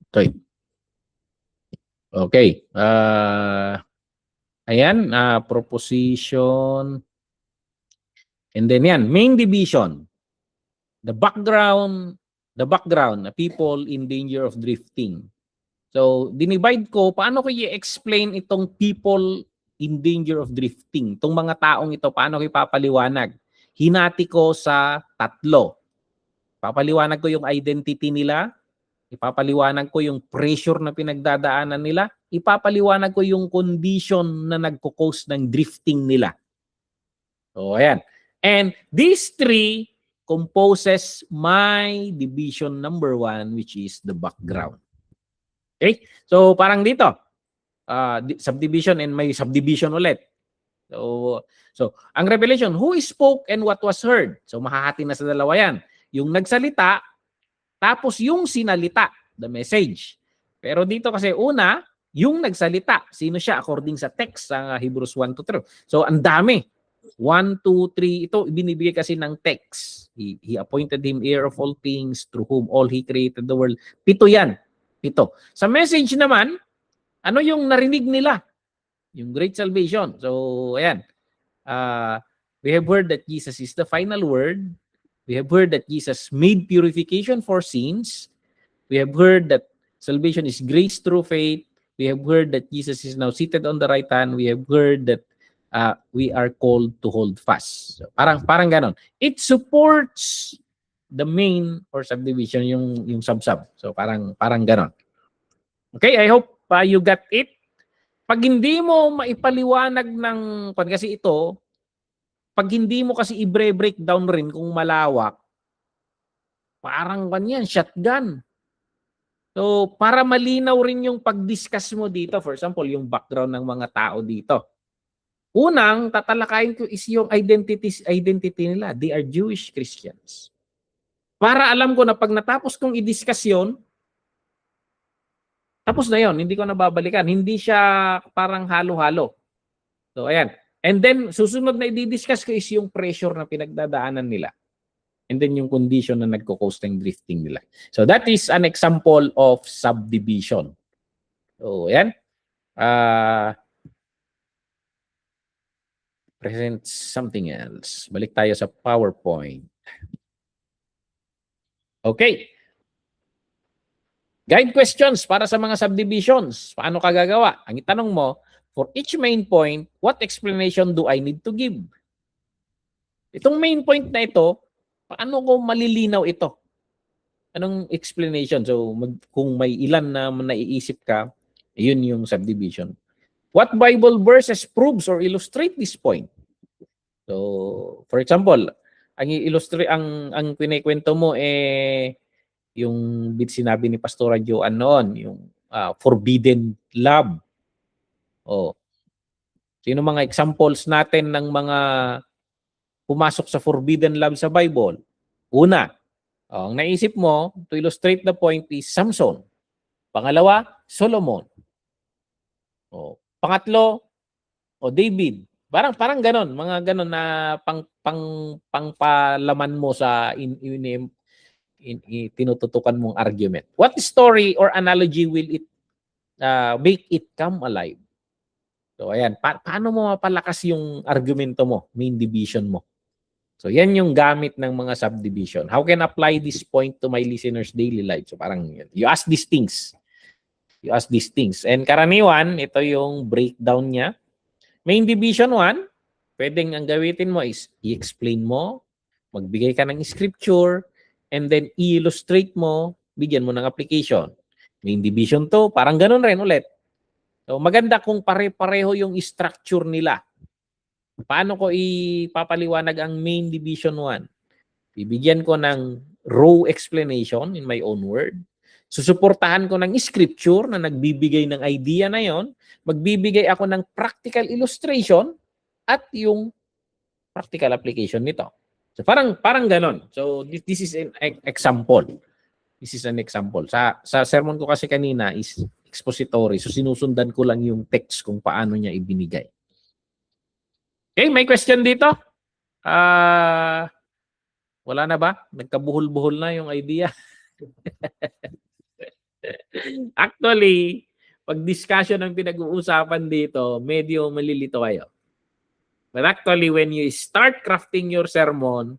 Okay. Okay. Ayan, proposition. And then yan, main division. The background, people in danger of drifting. So, dinivide ko, paano ko i-explain itong people in danger of drifting? Itong mga taong ito, paano ko ipapaliwanag? Hinati ko sa 3. Papaliwanag ko yung identity nila, ipapaliwanag ko yung pressure na pinagdadaanan nila, ipapaliwanag ko yung condition na nagko-cause ng drifting nila. So, ayan. And these 3 composes my division number 1, which is the background. Okay? So, parang dito, subdivision and may subdivision ulit. So, ang revelation, who spoke and what was heard? So, mahahati na sa dalawa yan. Yung nagsalita, tapos yung sinalita, the message. Pero dito kasi una, yung nagsalita. Sino siya according sa text sa Hebrews 1-3. So, ang dami. 1, 2, 3. Ito, ibinibigay kasi ng text. He appointed him heir of all things, through whom all he created the world. 7 yan. 7. Sa message naman, ano yung narinig nila? Yung great salvation. So, ayan. We have heard that Jesus is the final word. We have heard that Jesus made purification for sins. We have heard that salvation is grace through faith. We have heard that Jesus is now seated on the right hand. We have heard that we are called to hold fast. So, parang ganon. It supports the main or subdivision, yung sub-sub. So parang ganon. Okay, I hope you got it. Pag hindi mo maipaliwanag ng kasi ito, pag hindi mo kasi i-breakdown rin kung malawak, parang ganyan, shotgun. So, para malinaw rin yung pag-discuss mo dito, for example, yung background ng mga tao dito. Unang tatalakayin ko is yung identity nila. They are Jewish Christians. Para alam ko na pag natapos kong i-discuss yun, tapos na yon, hindi ko na babalikan. Hindi siya parang halo-halo. So, ayan. And then, susunod na i-discuss ko is yung pressure na pinagdadaanan nila. And then yung condition na nagko-cause ng drifting nila. So, that is an example of subdivision. So, ayan. Present something else. Balik tayo sa PowerPoint. Okay. Guide questions para sa mga subdivisions. Paano ka gagawa? Ang itanong mo, for each main point, what explanation do I need to give? Itong main point na ito, paano ko malilinaw ito? Anong explanation? So, kung may ilan na naiisip ka, yun yung subdivision. What Bible verses proves or illustrate this point? So, for example, ang kinikwento mo yung sinabi ni Pastora Joanne noon, yung forbidden love. Oh, sino mga examples natin ng mga pumasok sa forbidden love sa Bible? Una, ang naisip mo to illustrate the point is Samson. Pangalawa, Solomon. Pangatlo, David. Parang ganon, mga ganon na pangpalaman mo sa tinututukan mong argument. What story or analogy will it make it come alive? So ayan, paano mo mapalakas yung argumento mo, main division mo? So yan yung gamit ng mga subdivision. How can I apply this point to my listeners' daily life? So parang you ask these things. You ask these things. And karaniwan, ito yung breakdown niya. Main division 1, pwedeng ang gawitin mo is i-explain mo, magbigay ka ng scripture, and then i-illustrate mo, bigyan mo ng application. Main division 2, parang ganun rin ulit. So maganda kung pare-pareho yung structure nila. Paano ko ipapaliwanag ang main division 1? Bibigyan ko ng raw explanation in my own word. Susuportahan ko ng scripture na nagbibigay ng idea na yon. Magbibigay ako ng practical illustration at yung practical application nito. So parang ganon. So this is an example. This is an example. Sa sermon ko kasi kanina is expository. So sinusundan ko lang yung text kung paano niya ibinigay. Okay, may question dito? Wala na ba? Nagkabuhol-buhol na yung idea. Actually, pag discussion ang pinag-uusapan dito, medyo malilito kayo. But actually, when you start crafting your sermon,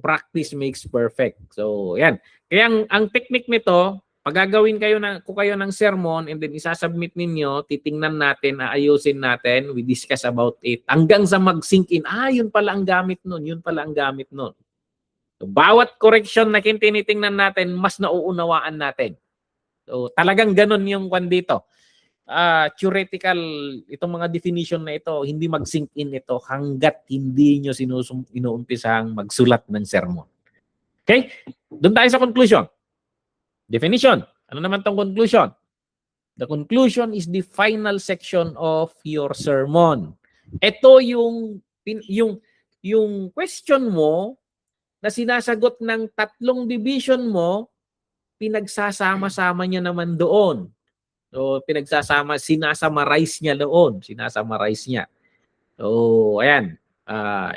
practice makes perfect. So, yan. Kaya ang technique nito, pag gagawin kayo ng sermon and then isasubmit ninyo, titingnan natin, aayusin natin, we discuss about it, hanggang sa mag-sink in, yun pala ang gamit nun, yun pala ang gamit nun. So, bawat correction na tinitingnan natin, mas nauunawaan natin. So, talagang ganun yung kwan dito. Theoretical, itong mga definition na ito, hindi mag-sink in ito hanggat hindi nyo inuumpisang magsulat ng sermon. Okay? Doon tayo sa conclusion. Definition. Ano naman tong conclusion? The conclusion is the final section of your sermon. Ito yung question mo na sinasagot ng 3 division mo, pinagsasama-sama niya naman doon. So, sinasummarize niya doon. Sinasummarize niya. So, ayan.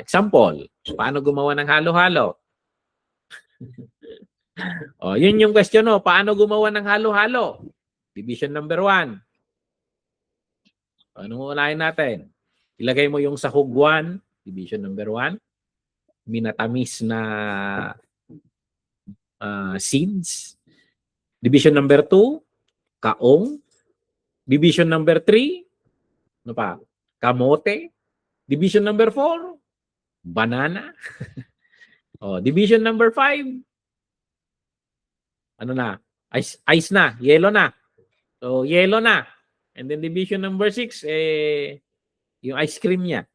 Example, paano gumawa ng halo-halo? Yun yung question mo. Paano gumawa ng halo-halo? Division number 1. Ano unahin natin? Ilagay mo yung sahog 1, division number 1. Minatamis na seeds. Division number 2, kaong. Division number 3, ano pa? Kamote. Division number 4, banana. Division number 5, ano na? Ice na, yellow na. So, yellow na. And then division number 6, yung ice cream niya.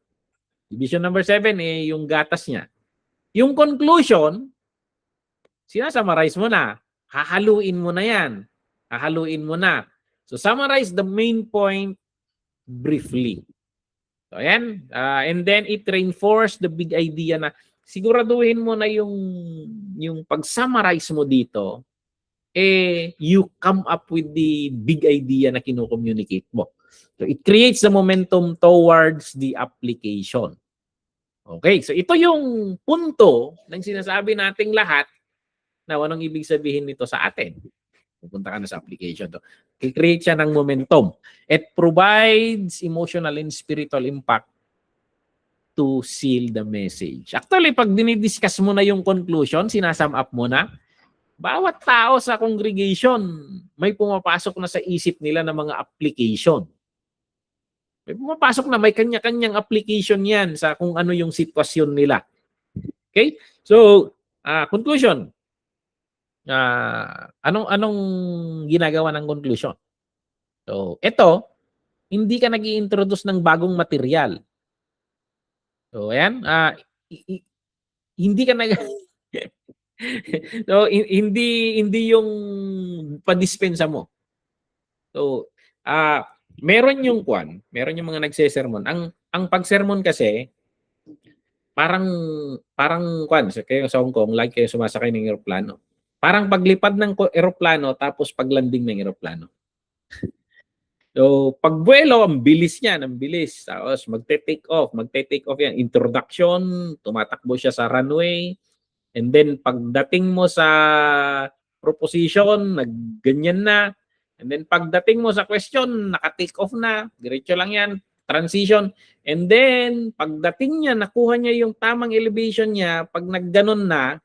Division number 7, yung gatas niya. Yung conclusion, sinasummarize mo na. Hahaluin mo na yan. Hahaluin mo na. So, summarize the main point briefly. So, ayan. And then, it reinforce the big idea na siguraduhin mo na yung pag-summarize mo dito, you come up with the big idea na kino-communicate mo. So, it creates the momentum towards the application. Okay, so ito yung punto ng sinasabi nating lahat na anong ibig sabihin nito sa atin. Pupunta ka na sa application. I-create siya ng momentum. It provides emotional and spiritual impact to seal the message. Actually, pag dinidiscuss mo na yung conclusion, sinasum up mo na, bawat tao sa congregation, may pumapasok na sa isip nila ng mga application. May pumapasok na, may kanya-kanyang application yan sa kung ano yung sitwasyon nila. Okay? So, conclusion. Anong ginagawa ng conclusion? So, ito, hindi ka nag-i-introduce ng bagong material. So, ayan, hindi ka nag So, hindi yung padispensa mo. So, meron yung mga nagsesermon. Ang pagsermon kasi parang kayo sa Hong Kong, like kayo sumasakay ng eroplano. Parang paglipad ng eroplano tapos paglanding ng eroplano. So, pagbuelo, ang bilis niyan, ang bilis. Tapos magte-take off yan. Introduction, tumatakbo siya sa runway. And then pagdating mo sa proposition, nagganyan na. And then pagdating mo sa question, naka-take off na. Diretso lang yan. Transition. And then pagdating niya, nakuha niya yung tamang elevation niya. Pag nagganon na,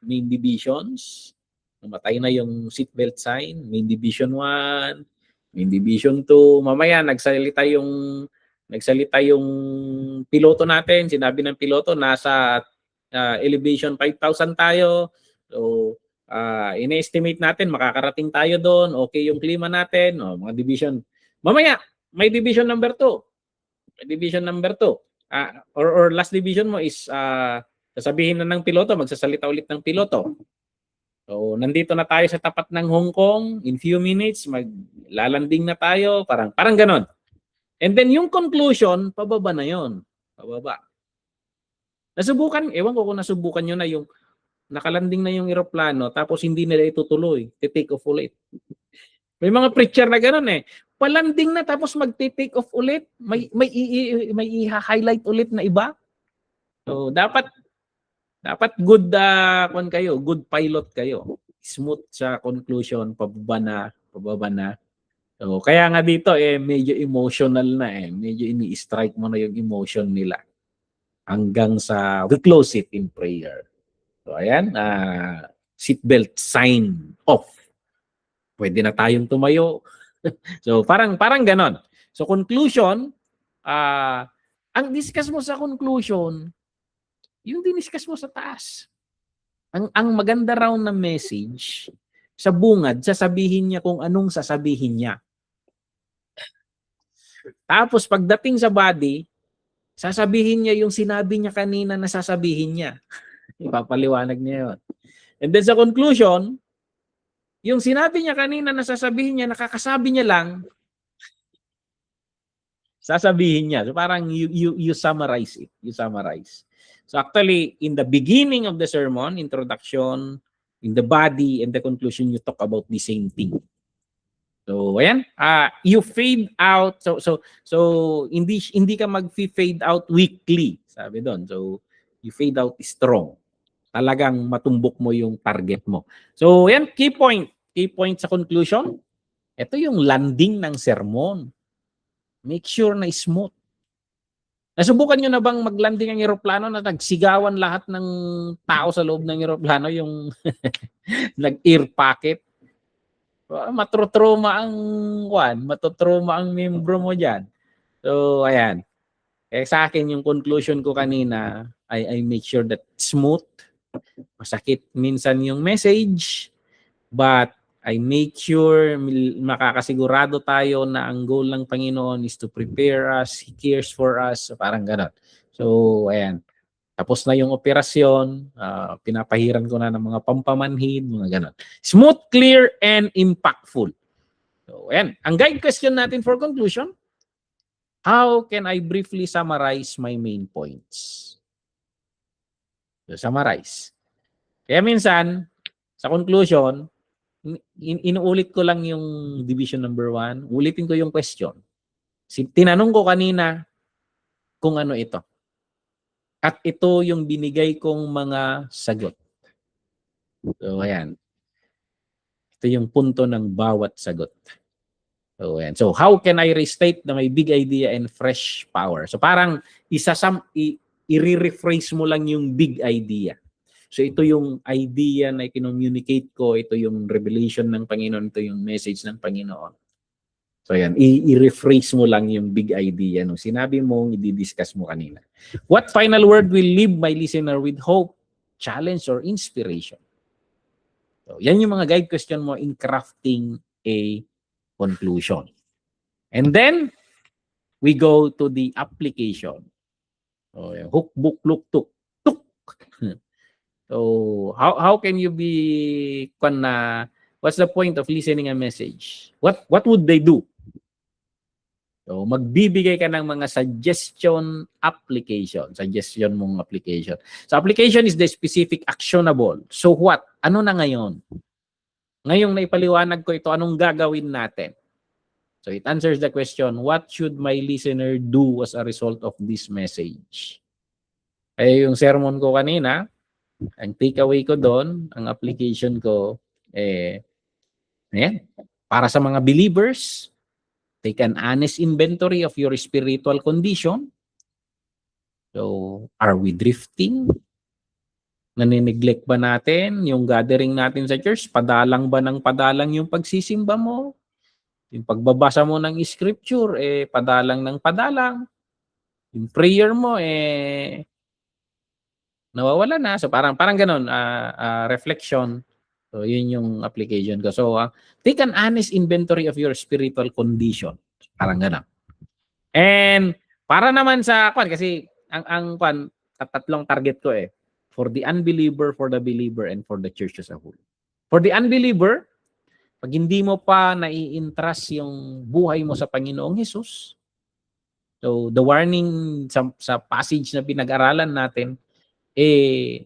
main divisions. Namatay na yung seatbelt sign. Main division 1, main division 2. Mamaya nagsalita yung piloto natin. Sinabi ng piloto, nasa elevation 5,000 tayo. So, ina-estimate natin, makakarating tayo doon. Okay yung klima natin. O, mga division. Mamaya, may division number 2. May division number 2. Or last division mo is sasabihin na ng piloto, magsasalita ulit ng piloto. So, nandito na tayo sa tapat ng Hong Kong. In few minutes, maglalanding na tayo. Parang ganon. And then yung conclusion, pababa na yon. Pababa. Ewan ko kung nasubukan nyo na yung nakalanding na yung eroplano tapos hindi nila itutuloy. Take off ulit. May mga preacher na gano'n eh. Palanding na tapos mag-take off ulit. May i-highlight ulit na iba. So, dapat good good pilot kayo. Smooth sa conclusion, pababa na. So, kaya nga dito medyo emotional na medyo ini-strike mo na yung emotion nila. Hanggang sa we close it in prayer. So ayan, seatbelt sign off. Pwede na tayong tumayo. So parang ganon. So conclusion, ang discuss mo sa conclusion, yung diniscuss mo sa taas. Ang maganda raw na message, sa bungad, sasabihin niya kung anong sasabihin niya. Tapos pagdating sa body, sasabihin niya yung sinabi niya kanina na sasabihin niya. Ipapaliwanag niya yun. And then sa conclusion, yung sinabi niya kanina na sasabihin niya, nakakasabi niya lang, sasabihin niya. So parang you summarize it. You summarize. So actually, in the beginning of the sermon, introduction, in the body, and the conclusion, you talk about the same thing. So ayan, you fade out. So hindi ka mag-fade out weakly, sabi doon. So you fade out strong. Talagang matumbok mo yung target mo. So ayan, key point sa conclusion. Ito yung landing ng sermon. Make sure na smooth. Nasubukan nyo na bang maglanding ang eroplano na nagsigawan lahat ng tao sa loob ng eroplano, yung nag-ear pocket? Matutroma ang membro mo dyan. So, ayan. Sa akin, yung conclusion ko kanina, I make sure that smooth. Masakit minsan yung message, but I make sure makakasigurado tayo na ang goal ng Panginoon is to prepare us, He cares for us. So, parang gano'n. So, ayan. Tapos na yung operasyon, pinapahiran ko na ng mga pampamanhid, mga gano'n. Smooth, clear, and impactful. So, ayan. Ang guide question natin for conclusion, how can I briefly summarize my main points? So, summarize. Kaya minsan, sa conclusion, inuulit ko lang yung division number 1, ulitin ko yung question. Tinanong ko kanina kung ano ito. At ito yung binigay kong mga sagot. So, ayan. Ito yung punto ng bawat sagot. So, ayan. So, how can I restate na may big idea and fresh power? So, parang i-rephrase mo lang yung big idea. So, ito yung idea na i-communicate ko. Ito yung revelation ng Panginoon. Ito yung message ng Panginoon. So, ayan. I-rephrase mo lang yung big idea. No? Sinabi mo, i-discuss mo kanina. What final word will leave my listener with hope, challenge, or inspiration? So, yan yung mga guide question mo in crafting a conclusion. And then, we go to the application. So, hook, book, look, tuk, tuk. So, how can you be, what's the point of listening a message? What would they do? So, magbibigay ka ng mga suggestion mong application. So, application is the specific actionable. So, what? Ano na ngayon? Ngayong naipaliwanag ko ito, anong gagawin natin? So, it answers the question, what should my listener do as a result of this message? Kaya yung sermon ko kanina, ang takeaway ko doon, ang application ko, ayan, para sa mga believers, take an honest inventory of your spiritual condition. So, are we drifting? Nanineglect ba natin yung gathering natin sa church? Padalang ba ng padalang yung pagsisimba mo? Yung pagbabasa mo ng scripture, padalang ng padalang. Yung prayer mo, nawawala na. So, parang ganun, reflection. So, yun yung application ko. So, take an honest inventory of your spiritual condition. Parang gano'n. And para naman sa kasi ang tatlong target ko for the unbeliever, for the believer, and for the church as a whole. For the unbeliever, pag hindi mo pa nai-entrust yung buhay mo sa Panginoong Hesus, so the warning sa passage na pinag-aralan natin,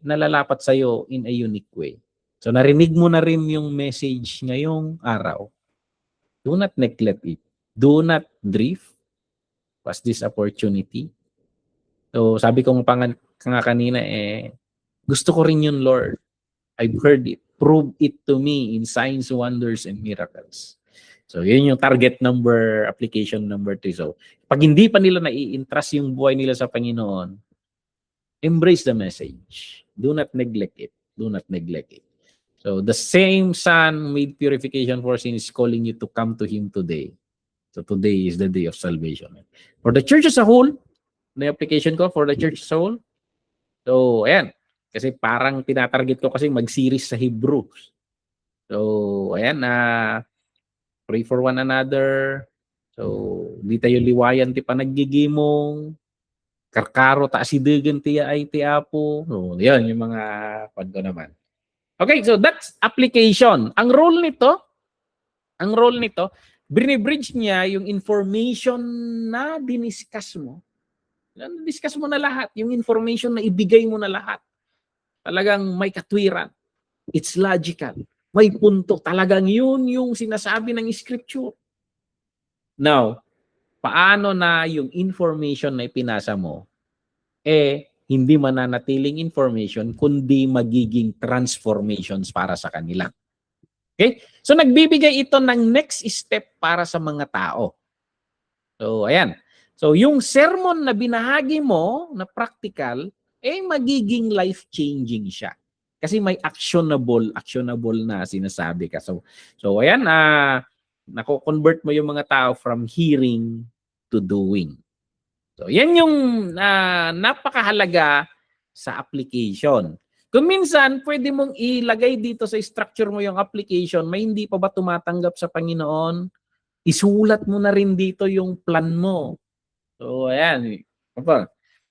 nalalapat sa'yo in a unique way. So narinig mo na rin yung message ngayong araw. Do not neglect it. Do not drift past this opportunity. So sabi ko nga kanina, gusto ko rin yun, Lord. I've heard it. Prove it to me in signs, wonders, and miracles. So yun yung target number, application number 3. So pag hindi pa nila nai-entrust yung buhay nila sa Panginoon, embrace the message. Do not neglect it. Do not neglect it. So the same Son made purification for sin is calling you to come to Him today. So today is the day of salvation. For the church as a whole, the application ko for the church as a whole, so ayan. Kasi parang tinatarget ko kasi mag-series sa Hebrews. So ayan, pray for one another. So di tayo liwayan ti panaggigimong. Karkaro ta asidegan tiya ay tiapo. So yan yung mga pagko naman. Okay, so that's application. Ang role nito, binibridge niya yung information na diniscuss mo. Discuss mo na lahat, yung information na ibigay mo na lahat. Talagang may katwiran. It's logical. May punto. Talagang yun yung sinasabi ng scripture. Now, paano na yung information na ipinasa mo, hindi mananatiling information, kundi magiging transformations para sa kanila. Okay? So, nagbibigay ito ng next step para sa mga tao. So, ayan. So, yung sermon na binahagi mo, na practical, magiging life-changing siya. Kasi may actionable na sinasabi ka. So ayan, nako-convert mo yung mga tao from hearing to doing. So, yan yung napakahalaga sa application. Kung minsan, pwede mong ilagay dito sa structure mo yung application, may hindi pa ba tumatanggap sa Panginoon, isulat mo na rin dito yung plan mo. So, ayan.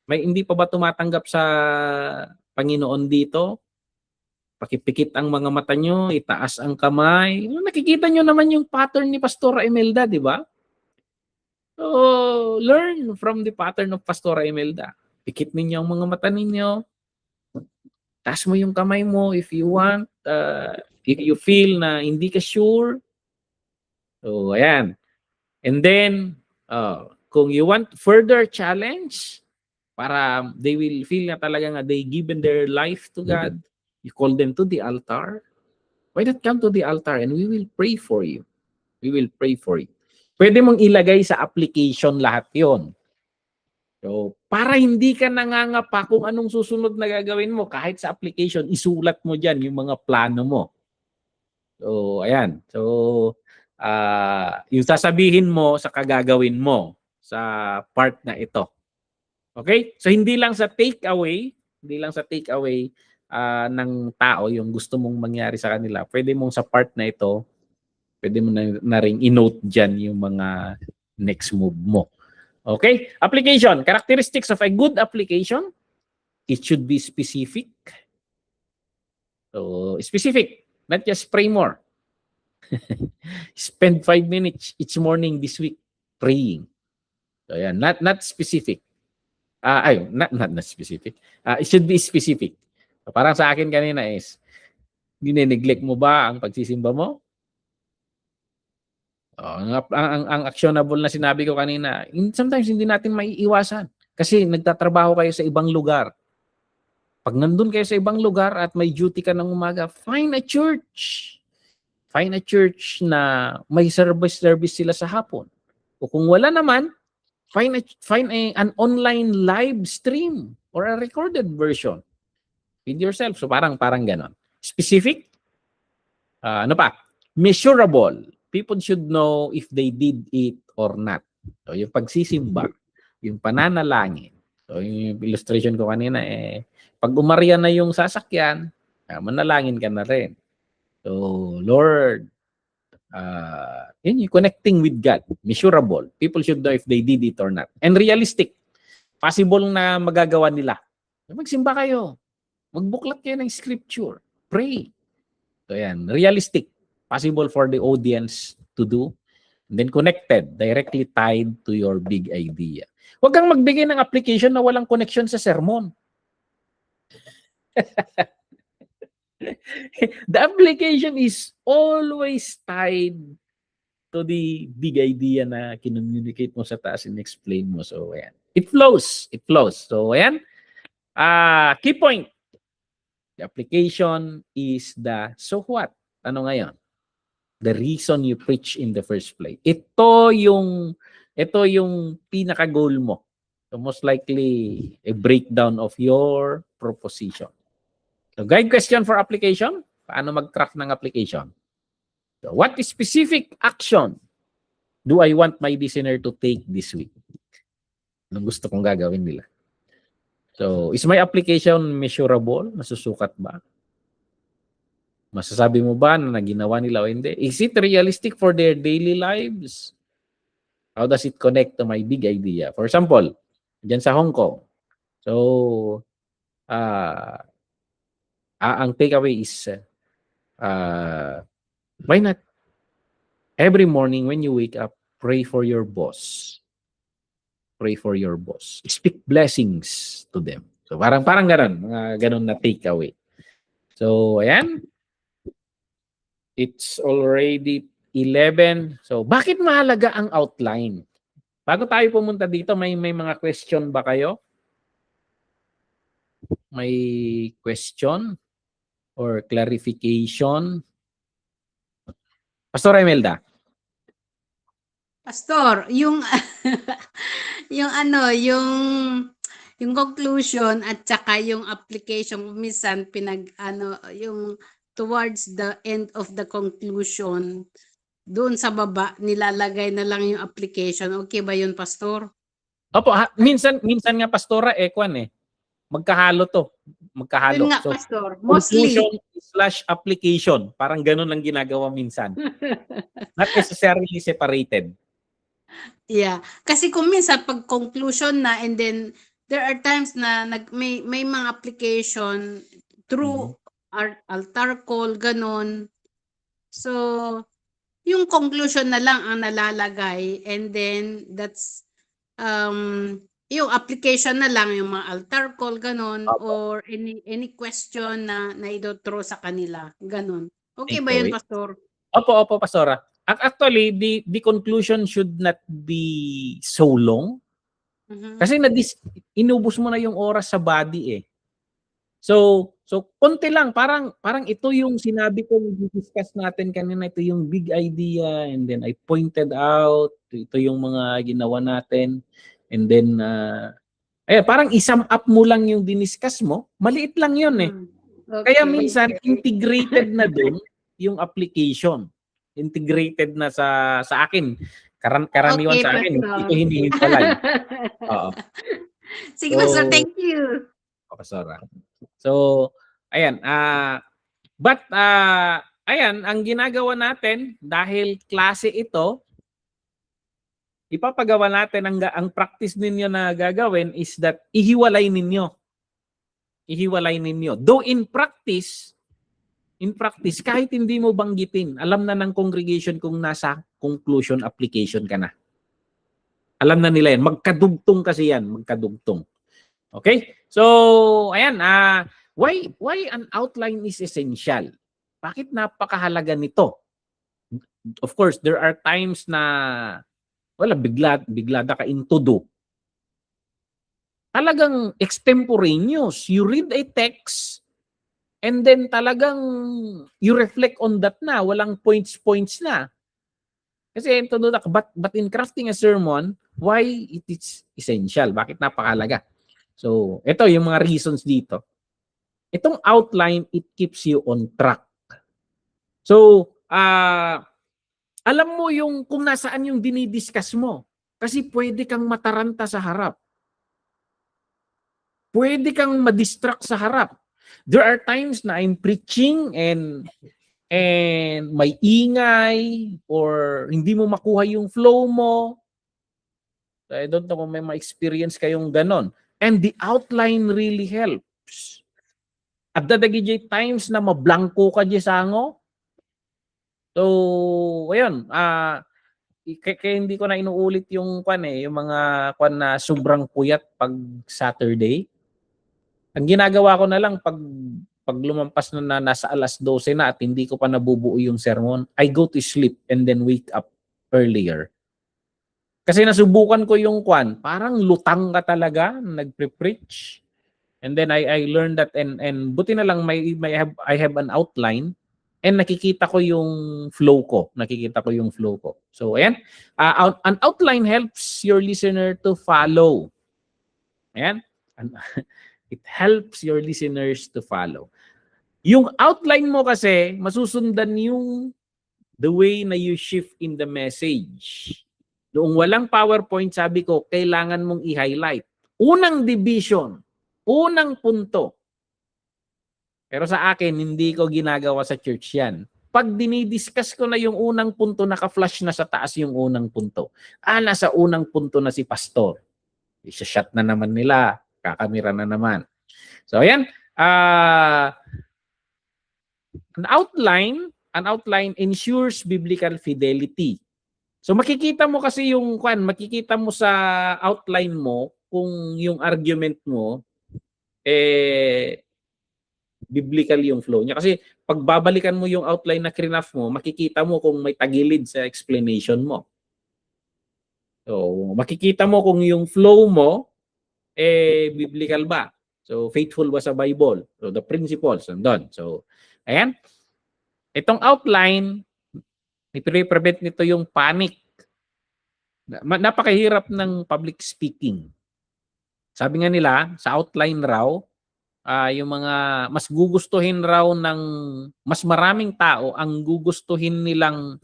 May hindi pa ba tumatanggap sa Panginoon dito? Pakipikit ang mga mata nyo, itaas ang kamay. Nakikita nyo naman yung pattern ni Pastora Imelda, di ba? So, learn from the pattern of Pastora Imelda. Pikit ninyo ang mga mata ninyo. Taas mo yung kamay mo if you want. If you feel na hindi ka sure. So, ayan. And then, kung you want further challenge, para they will feel na talaga nga they given their life to God, you call them to the altar. Why not come to the altar and we will pray for you. We will pray for you. Pwede mong ilagay sa application lahat yon. So, para hindi ka nangangapa kung anong susunod na gagawin mo, kahit sa application, isulat mo dyan yung mga plano mo. So, ayan. So, yung sasabihin mo sa kagagawin mo sa part na ito. Okay? So, hindi lang sa takeaway, ng tao, yung gusto mong mangyari sa kanila, pwede mong sa part na ito, pwede mo na ring i-note dyan yung mga next move mo. Okay? Application. Characteristics of a good application. It should be specific. So, specific. Not just pray more. Spend 5 minutes each morning this week praying. So, yan. Not specific. Not specific. It should be specific. So, parang sa akin kanina is, nineglect mo ba ang pagsisimba mo? Ang actionable na sinabi ko kanina, sometimes hindi natin maiiwasan. Kasi nagtatrabaho kayo sa ibang lugar. Pag nandun kayo sa ibang lugar at may duty ka ng umaga, find a church. Find a church na may service sila sa hapon. O kung wala naman, find an online live stream or a recorded version with yourself. So parang ganon. Specific. Ano pa? Measurable. People should know if they did it or not. So yung pagsisimba, yung pananalangin. So yung illustration ko kanina pag umarya na yung sasakyan, manalangin ka na rin. So Lord, yun yung connecting with God. Measurable. People should know if they did it or not. And realistic. Possible na magagawa nila. Magsimba kayo. Magbuklat kayo ng scripture. Pray. So yan, realistic. Possible for the audience to do. And then connected, directly tied to your big idea. Huwag kang magbigay ng application na walang connection sa sermon. The application is always tied to the big idea na kinommunicate mo sa taas and explain mo. So, ayan. It flows. It flows. So, ayan. Key point. The application is the so what? Ano ngayon? The reason you preach in the first place. Ito yung pinaka-goal mo. So, most likely, a breakdown of your proposition. So, guide question for application. Paano mag-craft ng application? So, what specific action do I want my listener to take this week? Anong gusto kong gagawin nila? So, is my application measurable? Nasusukat ba? Masasabi mo ba na ginawa nila o hindi? Is it realistic for their daily lives? How does it connect to my big idea? For example, dyan sa Hong Kong. So, ang takeaway is, why not? Every morning when you wake up, pray for your boss. Pray for your boss. Speak blessings to them. So, parang ganon. Mga ganon na takeaway. So, ayan. It's already 11. So, bakit mahalaga ang outline? Bago tayo pumunta dito, may mga question ba kayo? May question or clarification? Pastor Imelda. Pastor, yung yung conclusion at saka yung application minsan yung towards the end of the conclusion doon sa baba nilalagay na lang yung application. Okay ba yun, Pastor? Opo, minsan nga pastora magkahalo to. Magkahalo. Yun nga, so, Pastor. Mostly. Conclusion/application. Parang ganun lang ginagawa minsan. Not necessarily separated. Yeah. Kasi kung minsan pag conclusion na and then there are times na may mga application through altar call, ganun. So, yung conclusion na lang ang nalalagay and then that's yung application na lang, yung mga altar call, ganun, or any question na idotro sa kanila, ganun. Okay ba yun, Pastor? Opo, Pastora. Actually, the conclusion should not be so long. Kasi inubos mo na yung oras sa body So konti lang, parang ito yung sinabi ko, discuss natin kanina, ito yung big idea and then I pointed out, ito yung mga ginawa natin and then parang i-sum up mo lang yung diniscuss mo, maliit lang yun Okay. Kaya minsan integrated na dun yung application. Integrated na sa akin. Karaniwan sa akin, ito hindi pala. Oo. Sige, Pastor, thank you. Pastora. So, Ayan, ayan, ang ginagawa natin dahil klase ito, ipapagawa natin ang practice ninyo na gagawin is that ihiwalay ninyo. Ihiwalay ninyo. Though in practice, kahit hindi mo banggitin, alam na ng congregation kung nasa conclusion application ka na. Alam na nila yan. Magkadugtong kasi yan. Magkadugtong. Okay? So, ayan. Why an outline is essential? Bakit napakahalaga nito? Of course, there are times na biglada ka into do. Talagang extemporaneous. You read a text and then talagang you reflect on that na. Walang points na. Kasi ito doon, but in crafting a sermon, why it is essential? Bakit napakahalaga? So, ito yung mga reasons dito. Itong outline, it keeps you on track. So, alam mo yung kung nasaan yung dinidiscuss mo. Kasi pwede kang mataranta sa harap. Pwede kang madistract sa harap. There are times na I'm preaching and may ingay or hindi mo makuha yung flow mo. I don't know kung may ma-experience kayong ganon. And the outline really helps. At dadagijay times na mablangko ka di sango. So, ayun, kaya hindi ko na inuulit yung yung mga na sobrang puyat pag Saturday. Ang ginagawa ko na lang pag lumampas na nasa alas 12 na at hindi ko pa nabubuo yung sermon, I go to sleep and then wake up earlier. Kasi nasubukan ko yung parang lutang ka talaga nagpre-preach. And then I learned that and buti na lang I have an outline and nakikita ko yung flow ko. So ayan, an outline helps your listener to follow. Ayan. It helps your listeners to follow. Yung outline mo kasi, masusundan yung the way na you shift in the message. Noong walang PowerPoint, sabi ko, kailangan mong i-highlight. Unang division, unang punto. Pero sa akin, hindi ko ginagawa sa church yan. Pag dinidiscuss ko na yung unang punto, naka-flash na sa taas yung unang punto. Nasa unang punto na si pastor. Isa-shot na naman nila. Kakamera na naman. So, ayan. An outline ensures biblical fidelity. So, makikita mo kasi makikita mo sa outline mo kung yung argument mo, biblical yung flow niya. Kasi, pag babalikan mo yung outline na krinaf mo, makikita mo kung may tagilid sa explanation mo. So, makikita mo kung yung flow mo, biblical ba? So, faithful ba sa Bible? So, the principles, nandun. So, ayan. Itong outline, i-prevent nito yung panic. Napakahirap ng public speaking. Sabi nga nila, sa outline raw, yung mga mas gugustuhin raw ng mas maraming tao, ang gugustuhin nilang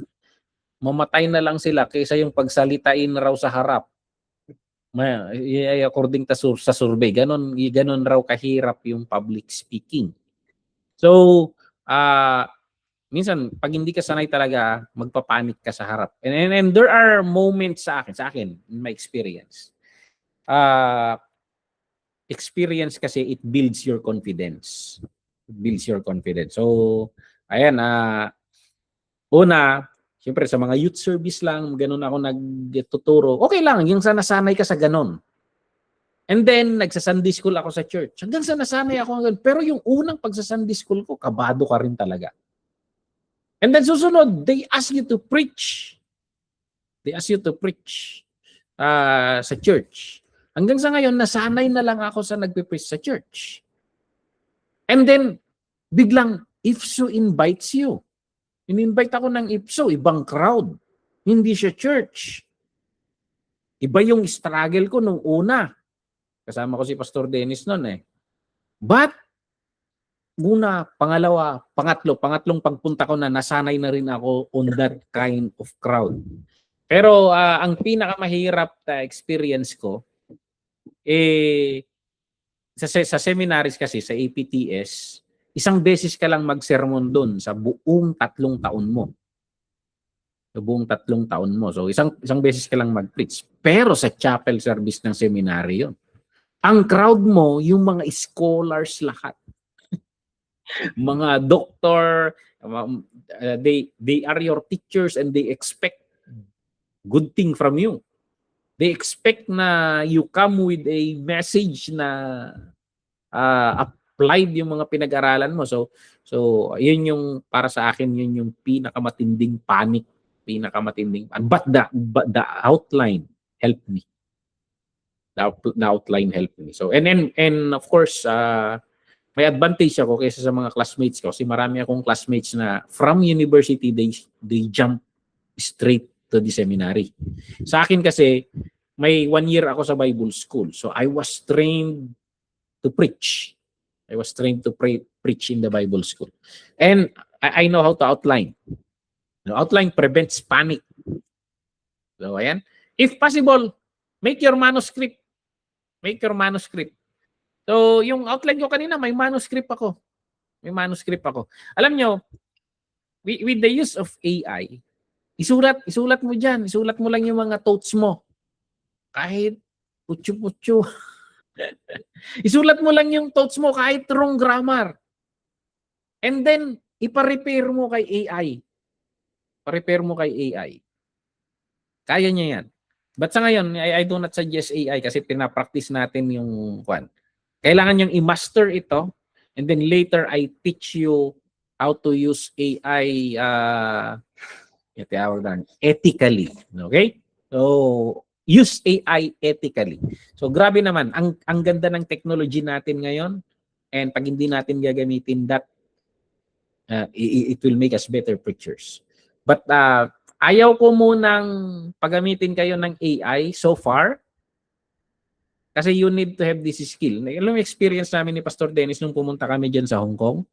mamatay na lang sila kaysa yung pagsalitain raw sa harap. According sa survey, ganon raw kahirap yung public speaking. So, minsan pag hindi ka sanay talaga, magpapanik ka sa harap. And there are moments sa akin in my experience. Experience kasi it builds your confidence. So, ayan, una, siyempre sa mga youth service lang, ganun ako nagtuturo. Okay lang, yung nasanay ka sa ganun. And then, nagsa-Sunday school ako sa church. Hanggang sa nasanay ako. Pero yung unang pagsa-Sunday school ko, kabado ka rin talaga. And then susunod, they ask you to preach. Sa church. Hanggang sa ngayon, nasanay na lang ako sa nagpe-preach sa church. And then, biglang, IFSU invites you. In-invite ako ng IFSU, ibang crowd. Hindi siya church. Iba yung struggle ko nung una. Kasama ko si Pastor Dennis noon eh. But, una, pangalawa, pangatlong pagpunta ko na nasanay na rin ako on that kind of crowd. Pero ang pinakamahirap na experience ko, sa seminaries kasi, sa APTS, isang beses ka lang mag-sermon doon sa buong 3 taon mo. Sa buong 3 taon mo. So isang beses ka lang mag-preach. Pero sa chapel service ng seminary yun. Ang crowd mo, yung mga scholars lahat. Mga doctor, they are your teachers and they expect good thing from you. They expect na you come with a message na applied yung mga pinag-aralan mo. So yun yung para sa akin, yun yung pinakamatinding panic, but the outline helped me. The outline helped me. So and of course may advantage ako kaysa sa mga classmates ko kasi marami akong classmates na from university they jump straight to the seminary. Sa akin kasi may 1 year ako sa Bible school. So I was trained to preach. I was trained to preach in the Bible school. And I know how to outline. Outline prevents panic. So ayan. If possible, make your manuscript. Make your manuscript. So yung outline ko kanina, may manuscript ako. Alam nyo, with the use of AI, isulat mo dyan. Isulat mo lang yung mga thoughts mo. Kahit putyo-putyo. Isulat mo lang yung thoughts mo kahit wrong grammar. And then, ipa-repair mo kay AI. Kaya niya yan. But sa ngayon, I do not suggest AI kasi pinapractice natin yung kwan. Kailangan niyang i-master ito and then later I teach you how to use AI ethically. Okay? So, use AI ethically. So, grabe naman. Ang ganda ng technology natin ngayon and pag hindi natin gagamitin that, it will make us better preachers. But ayaw ko munang paggamitin kayo ng AI so far kasi you need to have this skill. Alam mo experience namin ni Pastor Dennis nung pumunta kami dyan sa Hong Kong.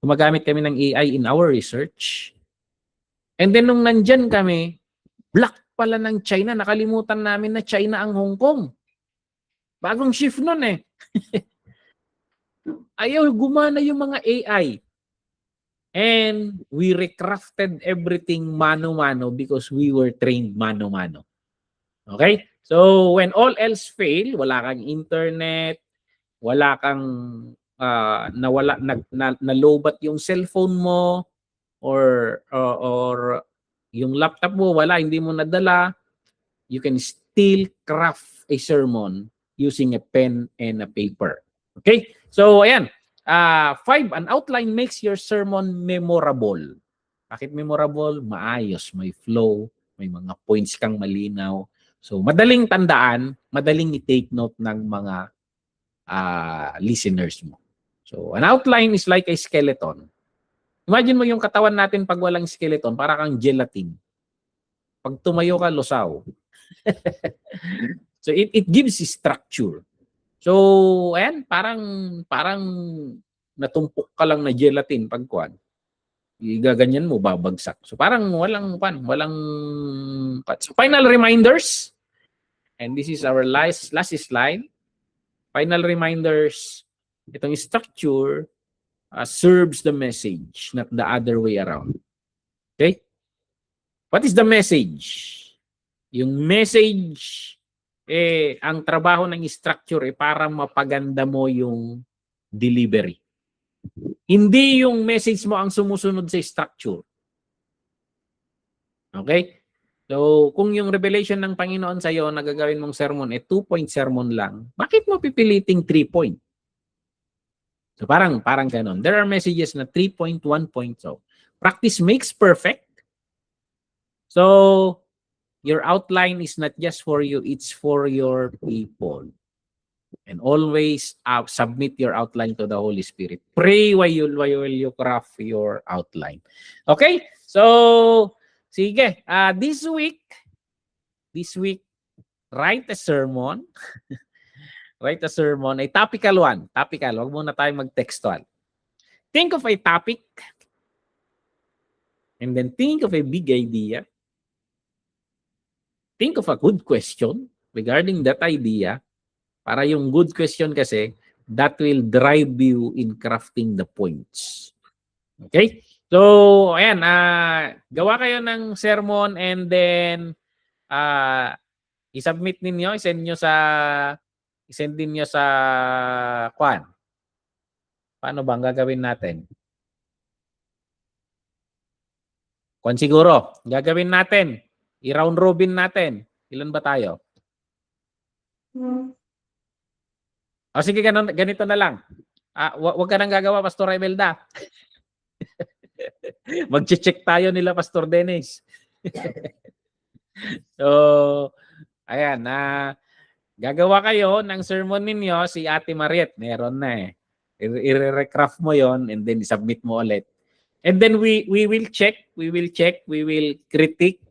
Gumagamit kami ng AI in our research. And then nung nandyan kami, black pala ng China. Nakalimutan namin na China ang Hong Kong. Bagong shift nun eh. Ayaw gumana yung mga AI. And we recrafted everything mano-mano because we were trained mano-mano. Okay? So, when all else fail, wala kang internet, wala kang nalobat yung cellphone mo or yung laptop mo, wala, hindi mo nadala, you can still craft a sermon using a pen and a paper. Okay? So, ayan. 5, an outline makes your sermon memorable. Bakit memorable? Maayos, may flow, may mga points kang malinaw. So, madaling tandaan, madaling i-take note ng mga listeners mo. So, an outline is like a skeleton. Imagine mo yung katawan natin pag walang skeleton, para kang gelatin. Pag tumayo ka, lusaw. So, it gives structure. So, ayan, parang natumpok ka lang na gelatin pagkuan. Igaganyan mo, babagsak. So, parang walang. So, final reminders. And this is our last slide. Final reminders. Itong structure serves the message, not the other way around. Okay? What is the message? Yung message, ang trabaho ng structure para mapaganda mo yung delivery. Hindi yung message mo ang sumusunod sa structure. Okay? So, kung yung revelation ng Panginoon sa'yo na gagawin mong sermon 2-point sermon lang, bakit mo pipiliting 3-point? So, parang ganun. There are messages na 3-point, 1-point. So, practice makes perfect. So, your outline is not just for you, it's for your people. And always submit your outline to the Holy Spirit. Pray while you craft your outline. Okay? So, sige. This week, write a sermon. Write a sermon. A topical one. Topical. Huwag muna tayo mag-textual. Think of a topic. And then think of a big idea. Think of a good question regarding that idea. Para yung good question kasi, that will drive you in crafting the points. Okay? So, ayan, gawa kayo ng sermon and then i-submit ninyo, i-send din nyo sa Kwan. Paano ba ang gagawin natin? Kwan siguro, gagawin natin. I-round robin natin. Ilan ba tayo? O sige, ganito na lang. Wag ka nang gagawa, Pastor Imelda. Mag-check tayo nila, Pastor Dennis. So, ayan, gagawa kayo ng sermon ninyo, si Ate Mariet, meron na eh. I-recraft mo yon and then submit mo ulit. And then we will check, we will critique,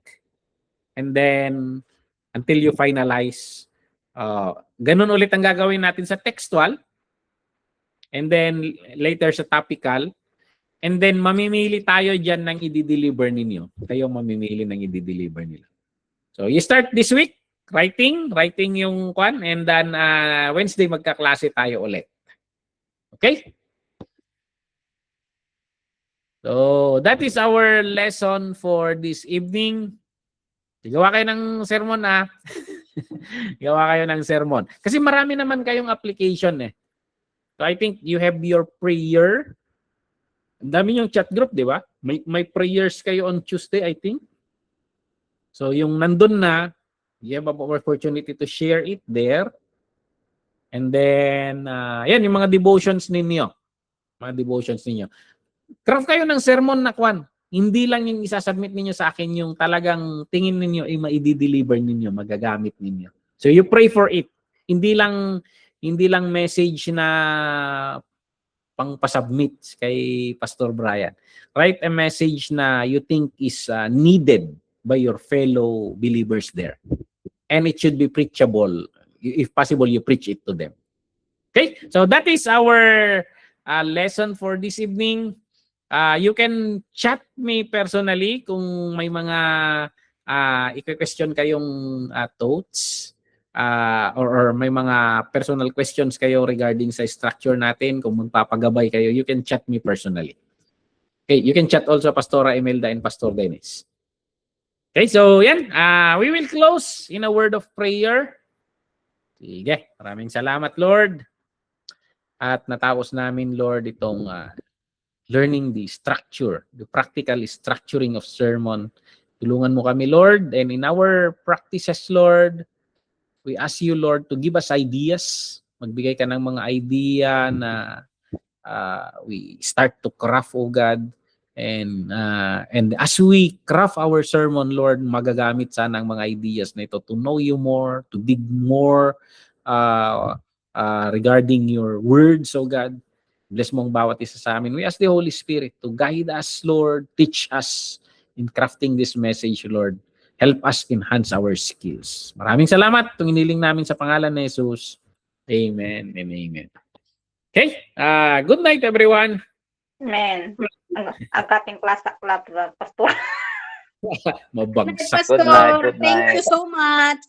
and then until you finalize. Ganun ulit ang gagawin natin sa textual, and then later sa topical, and then mamimili tayo dyan ng i-deliver ninyo. Kayo mamimili ng i-deliver nila. So you start this week, writing yung kwan, and then Wednesday magkaklase tayo ulit. Okay? So that is our lesson for this evening. Gawa kayo ng sermon Gawa kayo ng sermon. Kasi marami naman kayong application eh. So I think you have your prayer. Ang dami yung chat group, di ba? May prayers kayo on Tuesday, I think. So yung nandun na, you have an opportunity to share it there. And then, yan, yung mga devotions ninyo. Craft kayo ng sermon na kwan. Hindi lang yung isasubmit ninyo sa akin yung talagang tingin ninyo ay ma-i-deliver ninyo, magagamit ninyo. So you pray for it. Hindi lang message na pang-pasubmit kay Pastor Brian. Write a message na you think is needed by your fellow believers there. And it should be preachable. If possible, you preach it to them. Okay? So that is our lesson for this evening. You can chat me personally kung may mga i-question kayong thoughts or may mga personal questions kayo regarding sa structure natin, kung magpapagabay kayo, you can chat me personally. Okay, you can chat also Pastora Imelda and Pastor Dennis. Okay, so yan, we will close in a word of prayer. Sige, maraming salamat Lord. At natapos namin Lord itong learning the structure, the practical structuring of sermon. Tulungan mo kami, Lord. And in our practices, Lord, we ask you, Lord, to give us ideas. Magbigay ka ng mga idea na we start to craft, oh God. And as we craft our sermon, Lord, magagamit sana ang mga ideas na ito to know you more, to dig more regarding your words, oh God. Bless mo ang bawat isa sa amin. We ask the Holy Spirit to guide us, Lord. Teach us in crafting this message, Lord. Help us enhance our skills. Maraming salamat. Itong iniling namin sa pangalan ni Jesus. Amen and amen. Okay. Good night, everyone. Amen. Ang ating class sa club, Pastor. Mabagsak. Pastor, Good night. thank you so much.